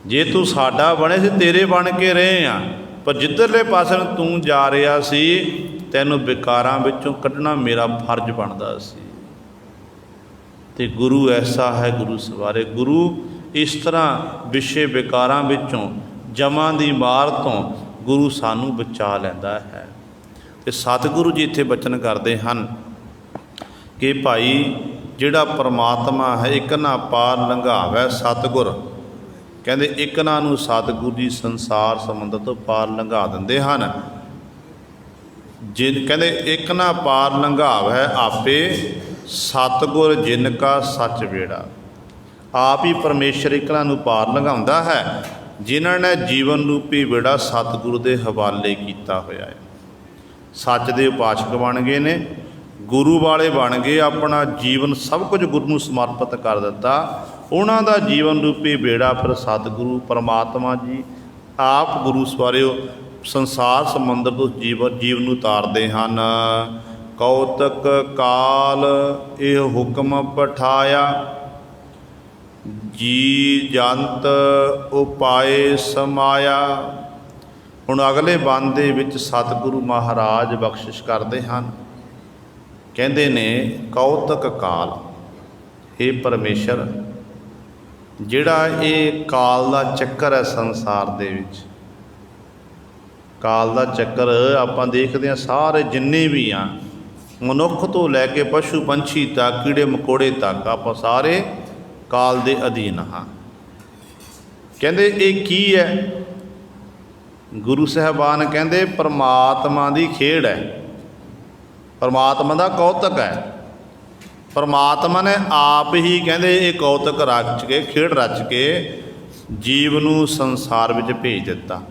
जे तू साडा बने सी तेरे बन के रहे हाँ, पर जिधरले पासे तू जा रहा सी तैनूं विकारां विचों कढना मेरा फर्ज बनदा सी। ते गुरु ऐसा है, गुरु सवारे, गुरु इस तरह विषे विकारां विचों जमां दी मार तो गुरु सानू बचा लैंदा है। ते सतगुरु जी इत्थे बचन करते हैं कि भाई जिहड़ा परमात्मा है एक ना पार लंघावै सतगुर, कहते एक ना नूं सतगुरु जी संसार समंदर तो पार लंघा दिंदे हन। जिन कहते एक ना पार लंघावै आपे सतगुर जिनका सच बेड़ा। आप ही परमेश्वर एक ना नूं पार लंघाउंदा है जिन्हां ने जीवन रूपी बेड़ा सतगुरु के हवाले किया होया है। सच के उपासक बन गए ने, गुरु वाले बन गए, अपना जीवन सब कुछ गुरु नूं समर्पित कर दिता। उन्हां दा जीवन रूपी बेड़ा फिर सतगुरु परमात्मा जी आप गुरु सवारिओ संसार समंदर तो जीवन नूं तारदे हन। कौतक काल यह हुक्म पठाया, जी जंत उपाय समाया। हुण अगले बंद दे विच सतगुरु महाराज बख्शिश करते हैं, कहते ने कौतक काल, हे परमेश्वर ਜਿਹੜਾ ਇਹ ਕਾਲ ਦਾ ਚੱਕਰ ਹੈ ਸੰਸਾਰ ਦੇ ਵਿੱਚ, ਕਾਲ ਦਾ ਚੱਕਰ ਆਪਾਂ ਦੇਖਦੇ ਹਾਂ ਸਾਰੇ ਜਿੰਨੇ ਵੀ ਆ, ਮਨੁੱਖ ਤੋਂ ਲੈ ਕੇ ਪਸ਼ੂ ਪੰਛੀ ਤੱਕ, ਕੀੜੇ ਮਕੌੜੇ ਤੱਕ, ਆਪਾਂ ਸਾਰੇ ਕਾਲ ਦੇ ਅਧੀਨ ਹਾਂ। ਕਹਿੰਦੇ ਇਹ ਕੀ ਹੈ? ਗੁਰੂ ਸਾਹਿਬਾਨ ਕਹਿੰਦੇ ਪਰਮਾਤਮਾ ਦੀ ਖੇਡ ਹੈ, ਪਰਮਾਤਮਾ ਦਾ ਕੌਤਕ ਹੈ। ਪਰਮਾਤਮਾ ਨੇ ਆਪ ਹੀ ਕਹਿੰਦੇ ਇਹ ਕੌਤਕ ਰਚ ਕੇ, ਖੇਡ ਰਚ ਕੇ ਜੀਵ ਨੂੰ ਸੰਸਾਰ ਵਿੱਚ ਭੇਜ ਦਿੱਤਾ।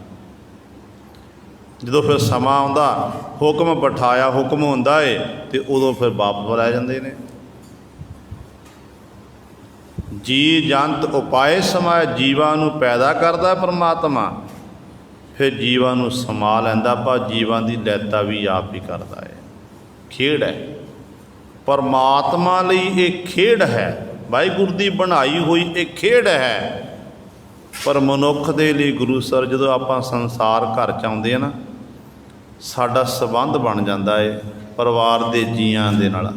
ਜਦੋਂ ਫਿਰ ਸਮਾਂ ਆਉਂਦਾ, ਹੁਕਮ ਬਿਠਾਇਆ, ਹੁਕਮ ਹੁੰਦਾ ਏ, ਅਤੇ ਉਦੋਂ ਫਿਰ ਵਾਪਸ ਲੈ ਜਾਂਦੇ ਨੇ। ਜੀ ਜੰਤ ਉਪਾਏ ਸਮਾਏ, ਜੀਵਾਂ ਨੂੰ ਪੈਦਾ ਕਰਦਾ ਪਰਮਾਤਮਾ, ਫਿਰ ਜੀਵਾਂ ਨੂੰ ਸਮਾ ਲੈਂਦਾ, ਪਰ ਜੀਵਾਂ ਦੀ ਲੈਤਾ ਵੀ ਆਪ ਹੀ ਕਰਦਾ ਹੈ। ਖੇਡ ਹੈ ਪਰਮਾਤਮਾ ਲਈ, ਇਹ ਖੇਡ ਹੈ, ਵਾਹਿਗੁਰੂ ਦੀ ਬਣਾਈ ਹੋਈ ਇਹ ਖੇਡ ਹੈ। ਪਰ ਮਨੁੱਖ ਦੇ ਲਈ ਗੁਰੂ ਸਰ, ਜਦੋਂ ਆਪਾਂ ਸੰਸਾਰ ਘਰ 'ਚ ਆਉਂਦੇ ਆ ਨਾ, ਸਾਡਾ ਸੰਬੰਧ ਬਣ ਜਾਂਦਾ ਹੈ ਪਰਿਵਾਰ ਦੇ ਜੀਆਂ ਦੇ ਨਾਲ,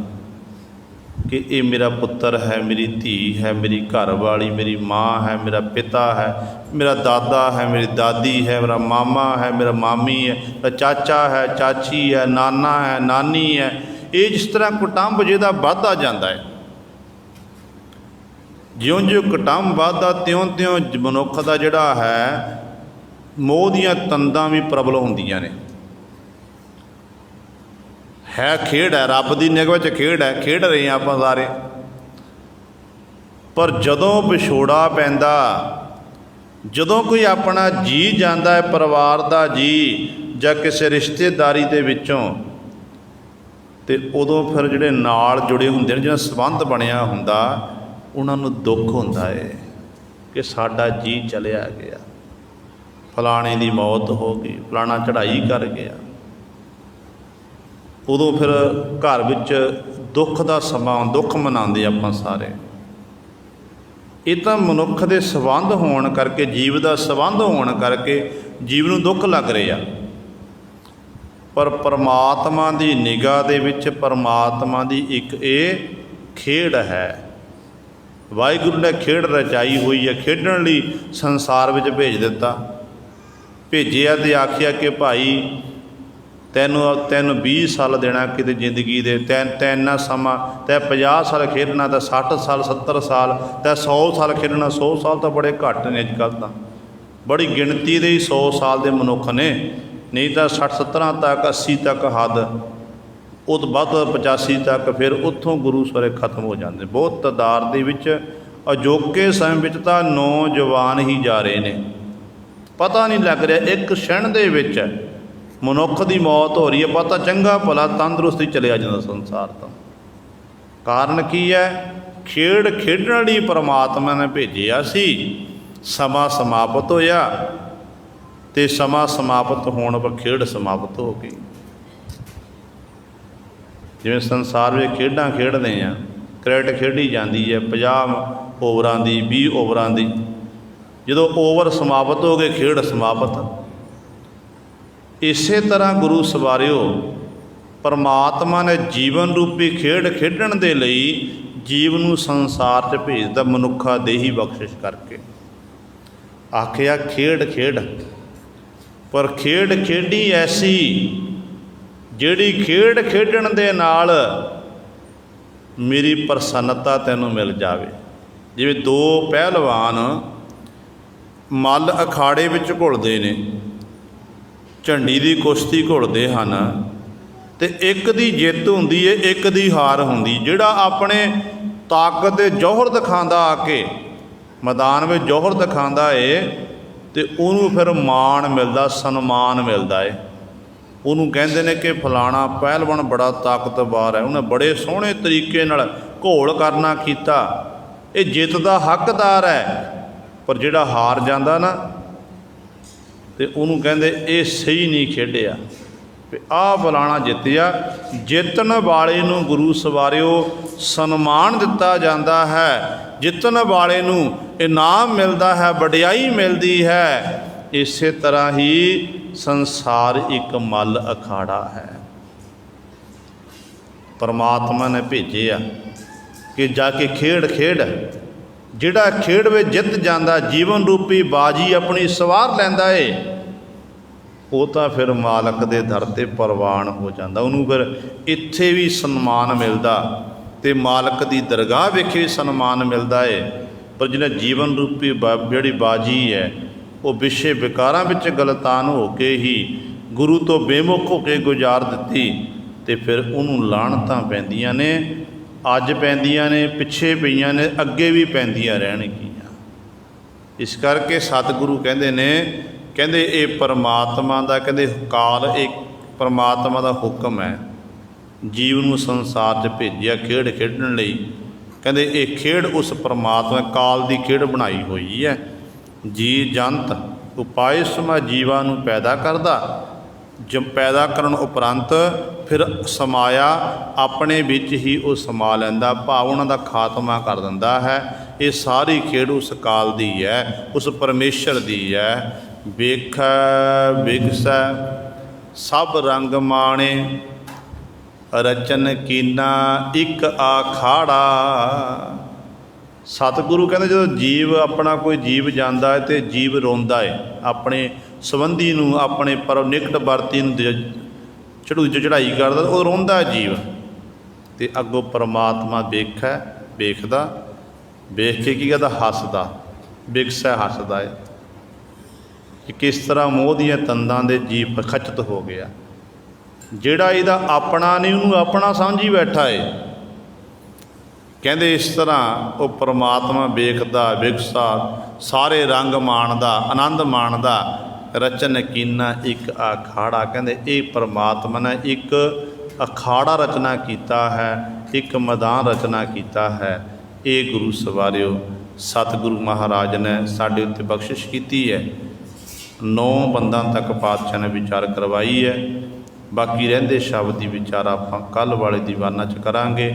ਕਿ ਇਹ ਮੇਰਾ ਪੁੱਤਰ ਹੈ, ਮੇਰੀ ਧੀ ਹੈ, ਮੇਰੀ ਘਰਵਾਲੀ, ਮੇਰੀ ਮਾਂ ਹੈ, ਮੇਰਾ ਪਿਤਾ ਹੈ, ਮੇਰਾ ਦਾਦਾ ਹੈ, ਮੇਰੀ ਦਾਦੀ ਹੈ, ਮੇਰਾ ਮਾਮਾ ਹੈ, ਮੇਰਾ ਮਾਮੀ ਹੈ, ਮੇਰਾ ਚਾਚਾ ਹੈ, ਚਾਚੀ ਹੈ, ਨਾਨਾ ਹੈ, ਨਾਨੀ ਹੈ। ਇਹ ਜਿਸ ਤਰ੍ਹਾਂ ਕੁਟੁੰਬ ਜਿਹਦਾ ਵੱਧਦਾ ਜਾਂਦਾ ਹੈ, ਜਿਉਂ-ਜਿਉਂ ਕੁਟੁੰਬ ਵੱਧਦਾ ਤਿਉਂ-ਤਿਉਂ ਮਨੁੱਖ ਦਾ ਜਿਹੜਾ ਹੈ ਮੋਹ ਦੀਆਂ ਤੰਦਾਂ ਵੀ ਪ੍ਰਬਲ ਹੁੰਦੀਆਂ ਨੇ। ਹੈ ਖੇਡ ਹੈ, ਰੱਬ ਦੀ ਨਿਗਾਹ ਵਿੱਚ ਖੇਡ ਹੈ, ਖੇਡ ਰਹੇ ਹਾਂ ਆਪਾਂ ਸਾਰੇ। ਪਰ ਜਦੋਂ ਵਿਛੋੜਾ ਪੈਂਦਾ, ਜਦੋਂ ਕੋਈ ਆਪਣਾ ਜੀ ਜਾਂਦਾ ਹੈ, ਪਰਿਵਾਰ ਦਾ ਜੀ ਜਾਂ ਕਿਸੇ ਰਿਸ਼ਤੇਦਾਰੀ ਦੇ ਵਿੱਚੋਂ, ਅਤੇ ਉਦੋਂ ਫਿਰ ਜਿਹੜੇ ਨਾਲ ਜੁੜੇ ਹੁੰਦੇ ਨੇ, ਜਿਹੜਾ ਸੰਬੰਧ ਬਣਿਆ ਹੁੰਦਾ, ਉਹਨਾਂ ਨੂੰ ਦੁੱਖ ਹੁੰਦਾ ਹੈ ਕਿ ਸਾਡਾ ਜੀ ਚਲਿਆ ਗਿਆ, ਫਲਾਣੇ ਦੀ ਮੌਤ ਹੋ ਗਈ, ਫਲਾਣਾ ਚੜ੍ਹਾਈ ਕਰ ਗਿਆ। ਉਦੋਂ ਫਿਰ ਘਰ ਵਿੱਚ ਦੁੱਖ ਦਾ ਸਮਾਂ, ਦੁੱਖ ਮਨਾਉਂਦੇ ਆਪਾਂ ਸਾਰੇ। ਇਹ ਤਾਂ ਮਨੁੱਖ ਦੇ ਸੰਬੰਧ ਹੋਣ ਕਰਕੇ, ਜੀਵ ਦਾ ਸੰਬੰਧ ਹੋਣ ਕਰਕੇ ਜੀਵ ਨੂੰ ਦੁੱਖ ਲੱਗ ਰਿਹਾ। ਪਰ ਪਰਮਾਤਮਾ ਦੀ ਨਿਗਾਹ ਦੇ ਵਿੱਚ ਪਰਮਾਤਮਾ ਦੀ ਇੱਕ ਇਹ ਖੇਡ ਹੈ। ਵਾਹਿਗੁਰੂ ਨੇ ਖੇਡ ਰਚਾਈ ਹੋਈ ਹੈ, ਖੇਡਣ ਲਈ ਸੰਸਾਰ ਵਿੱਚ ਭੇਜ ਦਿੱਤਾ। ਭੇਜਿਆ ਅਤੇ ਆਖਿਆ ਕਿ ਭਾਈ ਤੈਨੂੰ 20 ਸਾਲ ਦੇਣਾ ਕਿਤੇ ਜ਼ਿੰਦਗੀ ਦੇ, ਤੈਂ ਇੰਨਾ ਸਮਾਂ, ਤੈਂ 50 ਸਾਲ ਖੇਡਣਾ, ਤਾਂ 60 ਸਾਲ, 70 ਸਾਲ, ਤੈਂ 100 ਸਾਲ ਖੇਡਣਾ। 100 ਸਾਲ ਤਾਂ ਬੜੇ ਘੱਟ ਨੇ ਅੱਜ ਕੱਲ੍ਹ, ਤਾਂ ਬੜੀ ਗਿਣਤੀ ਦੇ ਹੀ 100 ਸਾਲ ਦੇ ਮਨੁੱਖ ਨੇ, ਨਹੀਂ ਤਾਂ 60, 70 ਤੱਕ, 80 ਤੱਕ ਹੱਦ, ਉਹ ਤੋਂ ਵੱਧ 85 ਤੱਕ, ਫਿਰ ਉੱਥੋਂ ਗੁਰੂ ਸਵਰੇ ਖਤਮ ਹੋ ਜਾਂਦੇ। ਬਹੁਤ ਤਾਦਾਦ ਦੇ ਵਿੱਚ ਅਜੋਕੇ ਸਮੇਂ ਵਿੱਚ ਤਾਂ ਨੌਜਵਾਨ ਹੀ ਜਾ ਰਹੇ ਨੇ, ਪਤਾ ਨਹੀਂ ਲੱਗ ਰਿਹਾ, ਇੱਕ ਛਿਣ ਦੇ ਵਿੱਚ ਮਨੁੱਖ ਦੀ ਮੌਤ ਹੋ ਰਹੀ ਹੈ। ਪਤਾ ਚੰਗਾ ਭਲਾ ਤੰਦਰੁਸਤੀ ਚਲਿਆ ਜਾਂਦਾ ਸੰਸਾਰ ਤੋਂ। ਕਾਰਨ ਕੀ ਹੈ? ਖੇਡ ਖੇਡਣ ਲਈ ਪਰਮਾਤਮਾ ਨੇ ਭੇਜਿਆ ਸੀ, ਸਮਾਂ ਸਮਾਪਤ ਹੋਇਆ, ਅਤੇ ਸਮਾਂ ਸਮਾਪਤ ਹੋਣ ਪਰ ਖੇਡ ਸਮਾਪਤ ਹੋ ਗਈ। ਜਿਵੇਂ ਸੰਸਾਰ ਵਿੱਚ ਖੇਡਾਂ ਖੇਡਦੇ ਹਾਂ, ਕ੍ਰਿਕਟ ਖੇਡੀ ਜਾਂਦੀ ਹੈ 50 ਓਵਰਾਂ ਦੀ, 20 ਓਵਰਾਂ ਦੀ, ਜਦੋਂ ਓਵਰ ਸਮਾਪਤ ਹੋ ਗਏ, ਖੇਡ ਸਮਾਪਤ। ਇਸੇ ਤਰ੍ਹਾਂ ਗੁਰੂ ਸਵਾਰਿਓ, ਪਰਮਾਤਮਾ ਨੇ ਜੀਵਨ ਰੂਪੀ ਖੇਡ ਖੇਡਣ ਦੇ ਲਈ ਜੀਵ ਨੂੰ ਸੰਸਾਰ 'ਚ ਭੇਜਦਾ, ਮਨੁੱਖਾ ਦੇਹੀ ਬਖਸ਼ਿਸ਼ ਕਰਕੇ। ਆਖਿਆ ਖੇਡ ਖੇਡ, ਪਰ ਖੇਡ ਖੇਡੀ ਐਸੀ ਜਿਹੜੀ ਖੇਡ ਖੇਡਣ ਦੇ ਨਾਲ ਮੇਰੀ ਪ੍ਰਸੰਨਤਾ ਤੈਨੂੰ ਮਿਲ ਜਾਵੇ। ਜਿਵੇਂ ਦੋ ਪਹਿਲਵਾਨ ਮੱਲ ਅਖਾੜੇ ਵਿੱਚ ਘੁਲਦੇ ਨੇ, ਝੰਡੀ ਦੀ ਕੁਸ਼ਤੀ ਘੁਲਦੇ ਹਨ, ਅਤੇ ਇੱਕ ਦੀ ਜਿੱਤ ਹੁੰਦੀ ਹੈ, ਇੱਕ ਦੀ ਹਾਰ ਹੁੰਦੀ। ਜਿਹੜਾ ਆਪਣੇ ਤਾਕਤ ਦੇ ਜੌਹਰ ਦਿਖਾਉਂਦਾ ਆ ਕੇ ਮੈਦਾਨ ਵਿੱਚ ਜੌਹਰ ਦਿਖਾਉਂਦਾ ਏ, ਅਤੇ ਉਹਨੂੰ ਫਿਰ ਮਾਣ ਮਿਲਦਾ, ਸਨਮਾਨ ਮਿਲਦਾ ਏ। ਉਹਨੂੰ ਕਹਿੰਦੇ ਨੇ ਕਿ ਫਲਾਣਾ ਪਹਿਲਵਾਨ ਬੜਾ ਤਾਕਤਵਰ ਹੈ, ਉਹਨੇ ਬੜੇ ਸੋਹਣੇ ਤਰੀਕੇ ਨਾਲ ਘੋਲ ਕਰਨਾ ਕੀਤਾ, ਇਹ ਜਿੱਤ ਦਾ ਹੱਕਦਾਰ ਹੈ। ਪਰ ਜਿਹੜਾ ਹਾਰ ਜਾਂਦਾ ਨਾ, ਅਤੇ ਉਹਨੂੰ ਕਹਿੰਦੇ ਇਹ ਸਹੀ ਨਹੀਂ ਖੇਡਿਆ, ਵੀ ਆਹ ਫਲਾਣਾ ਜਿੱਤਿਆ। ਜਿੱਤਣ ਵਾਲੇ ਨੂੰ ਗੁਰੂ ਸਵਾਰਿਓ ਸਨਮਾਨ ਦਿੱਤਾ ਜਾਂਦਾ ਹੈ, ਜਿੱਤਣ ਵਾਲੇ ਨੂੰ ਇਨਾਮ ਮਿਲਦਾ ਹੈ, ਵਡਿਆਈ ਮਿਲਦੀ ਹੈ। ਇਸੇ ਤਰ੍ਹਾਂ ਹੀ ਸੰਸਾਰ ਇੱਕ ਮੱਲ ਅਖਾੜਾ ਹੈ। ਪਰਮਾਤਮਾ ਨੇ ਭੇਜਿਆ ਕਿ ਜਾ ਕੇ ਖੇਡ ਖੇਡ, ਜਿਹੜਾ ਖੇਡ ਵਿੱਚ ਜਿੱਤ ਜਾਂਦਾ, ਜੀਵਨ ਰੂਪੀ ਬਾਜੀ ਆਪਣੀ ਸਵਾਰ ਲੈਂਦਾ ਏ, ਉਹ ਤਾਂ ਫਿਰ ਮਾਲਕ ਦੇ ਦਰ 'ਤੇ ਪ੍ਰਵਾਨ ਹੋ ਜਾਂਦਾ। ਉਹਨੂੰ ਫਿਰ ਇੱਥੇ ਵੀ ਸਨਮਾਨ ਮਿਲਦਾ ਅਤੇ ਮਾਲਕ ਦੀ ਦਰਗਾਹ ਵਿਖੇ ਵੀ ਸਨਮਾਨ ਮਿਲਦਾ ਏ। ਪਰ ਜਿਹਨੇ ਜੀਵਨ ਰੂਪੀ ਜਿਹੜੀ ਬਾਜੀ ਹੈ ਉਹ ਵਿਸ਼ੇ ਵਿਕਾਰਾਂ ਵਿੱਚ ਗਲਤਾਨ ਹੋ ਕੇ ਹੀ ਗੁਰੂ ਤੋਂ ਬੇਮੁਖ ਹੋ ਕੇ ਗੁਜ਼ਾਰ ਦਿੱਤੀ, ਅਤੇ ਫਿਰ ਉਹਨੂੰ ਲਾਹਣਤਾਂ ਪੈਂਦੀਆਂ ਨੇ, ਅੱਜ ਪੈਂਦੀਆਂ ਨੇ, ਪਿੱਛੇ ਪਈਆਂ ਨੇ, ਅੱਗੇ ਵੀ ਪੈਂਦੀਆਂ ਰਹਿਣਗੀਆਂ। ਇਸ ਕਰਕੇ ਸਤਿਗੁਰੂ ਕਹਿੰਦੇ ਨੇ, ਕਹਿੰਦੇ ਇਹ ਪਰਮਾਤਮਾ ਦਾ, ਕਹਿੰਦੇ ਕਾਲ, ਇਹ ਪਰਮਾਤਮਾ ਦਾ ਹੁਕਮ ਹੈ। ਜੀਵ ਨੂੰ ਸੰਸਾਰ 'ਚ ਭੇਜਿਆ ਖੇਡ ਖੇਡਣ ਲਈ। ਕਹਿੰਦੇ ਇਹ ਖੇਡ ਉਸ ਪਰਮਾਤਮਾ ਕਾਲ ਦੀ ਖੇਡ ਬਣਾਈ ਹੋਈ ਹੈ। ਜੀ ਜੰਤ ਉਪਾਏ ਸਮਾ ਜੀਵਾਂ ਨੂੰ ਪੈਦਾ ਕਰਦਾ, ਪੈਦਾ ਕਰਨ ਉਪਰੰਤ ਫਿਰ ਸਮਾਇਆ ਆਪਣੇ ਵਿੱਚ ਹੀ ਉਹ ਸਮਾ ਲੈਂਦਾ, ਭਾਵ ਉਹਨਾਂ ਦਾ ਖਾਤਮਾ ਕਰ ਦਿੰਦਾ ਹੈ। ਇਹ ਸਾਰੀ ਖੇਡ ਉਸ ਕਾਲ ਦੀ ਹੈ, ਉਸ ਪਰਮੇਸ਼ਰ ਦੀ ਹੈ। ਵੇਖੈ ਵਿਗਸੈ ਸਭ ਰੰਗ ਮਾਣੇ, ਰਚਨ ਕੀਨਾ ਇੱਕ ਆਖਾੜਾ। ਸਤਿਗੁਰੂ ਕਹਿੰਦੇ ਜਦੋਂ ਜੀਵ ਆਪਣਾ ਕੋਈ ਜੀਵ ਜਾਂਦਾ ਹੈ ਅਤੇ ਜੀਵ ਰੋਂਦਾ ਹੈ, ਆਪਣੇ ਸੰਬੰਧੀ ਨੂੰ, ਆਪਣੇ ਪਰ ਨਿਕਟ ਵਰਤੀ ਨੂੰ ਚੜ੍ਹਾਈ ਕਰਦਾ, ਉਹ ਰੋਂਦਾ ਜੀਵ। ਅਤੇ ਅੱਗੋਂ ਪਰਮਾਤਮਾ ਵੇਖਦਾ, ਵੇਖ ਕੇ ਕੀ ਕਹਿੰਦਾ, ਹੱਸਦਾ, ਵਿਗਸੈ ਹੱਸਦਾ ਹੈ ਕਿ ਕਿਸ ਤਰ੍ਹਾਂ ਮੋਹ ਦੀਆਂ ਤੰਦਾਂ ਦੇ ਜੀਵ ਖਚਿਤ ਹੋ ਗਿਆ। ਜਿਹੜਾ ਇਹਦਾ ਆਪਣਾ ਨਹੀਂ, ਉਹਨੂੰ ਆਪਣਾ ਸਮਝੀ ਬੈਠਾ ਏ। ਕਹਿੰਦੇ ਇਸ ਤਰ੍ਹਾਂ ਉਹ ਪਰਮਾਤਮਾ ਵੇਖਦਾ, ਵਿਗਸਾ, ਸਾਰੇ ਰੰਗ ਮਾਣਦਾ, ਆਨੰਦ ਮਾਣਦਾ। ਰਚਨ ਕੀਨਾ ਇੱਕ ਅਖਾੜਾ, ਕਹਿੰਦੇ ਇਹ ਪਰਮਾਤਮਾ ਨੇ ਇੱਕ ਅਖਾੜਾ ਰਚਨਾ ਕੀਤਾ ਹੈ, ਇੱਕ ਮੈਦਾਨ ਰਚਨਾ ਕੀਤਾ ਹੈ। ਇਹ ਗੁਰੂ ਸਵਾਰਿਓ ਸਤਿਗੁਰੂ ਮਹਾਰਾਜ ਨੇ ਸਾਡੇ ਉੱਤੇ ਬਖਸ਼ਿਸ਼ ਕੀਤੀ ਹੈ। 9 ਬੰਦਾਂ ਤੱਕ ਪਾਤਸ਼ਾਹ ਨੇ ਵਿਚਾਰ ਕਰਵਾਈ ਹੈ। ਬਾਕੀ ਰਹਿੰਦੇ ਸ਼ਬਦ ਦੀ ਵਿਚਾਰ ਆਪਾਂ ਕੱਲ੍ਹ ਵਾਲੇ ਦੀਵਾਨਾਂ 'ਚ ਕਰਾਂਗੇ।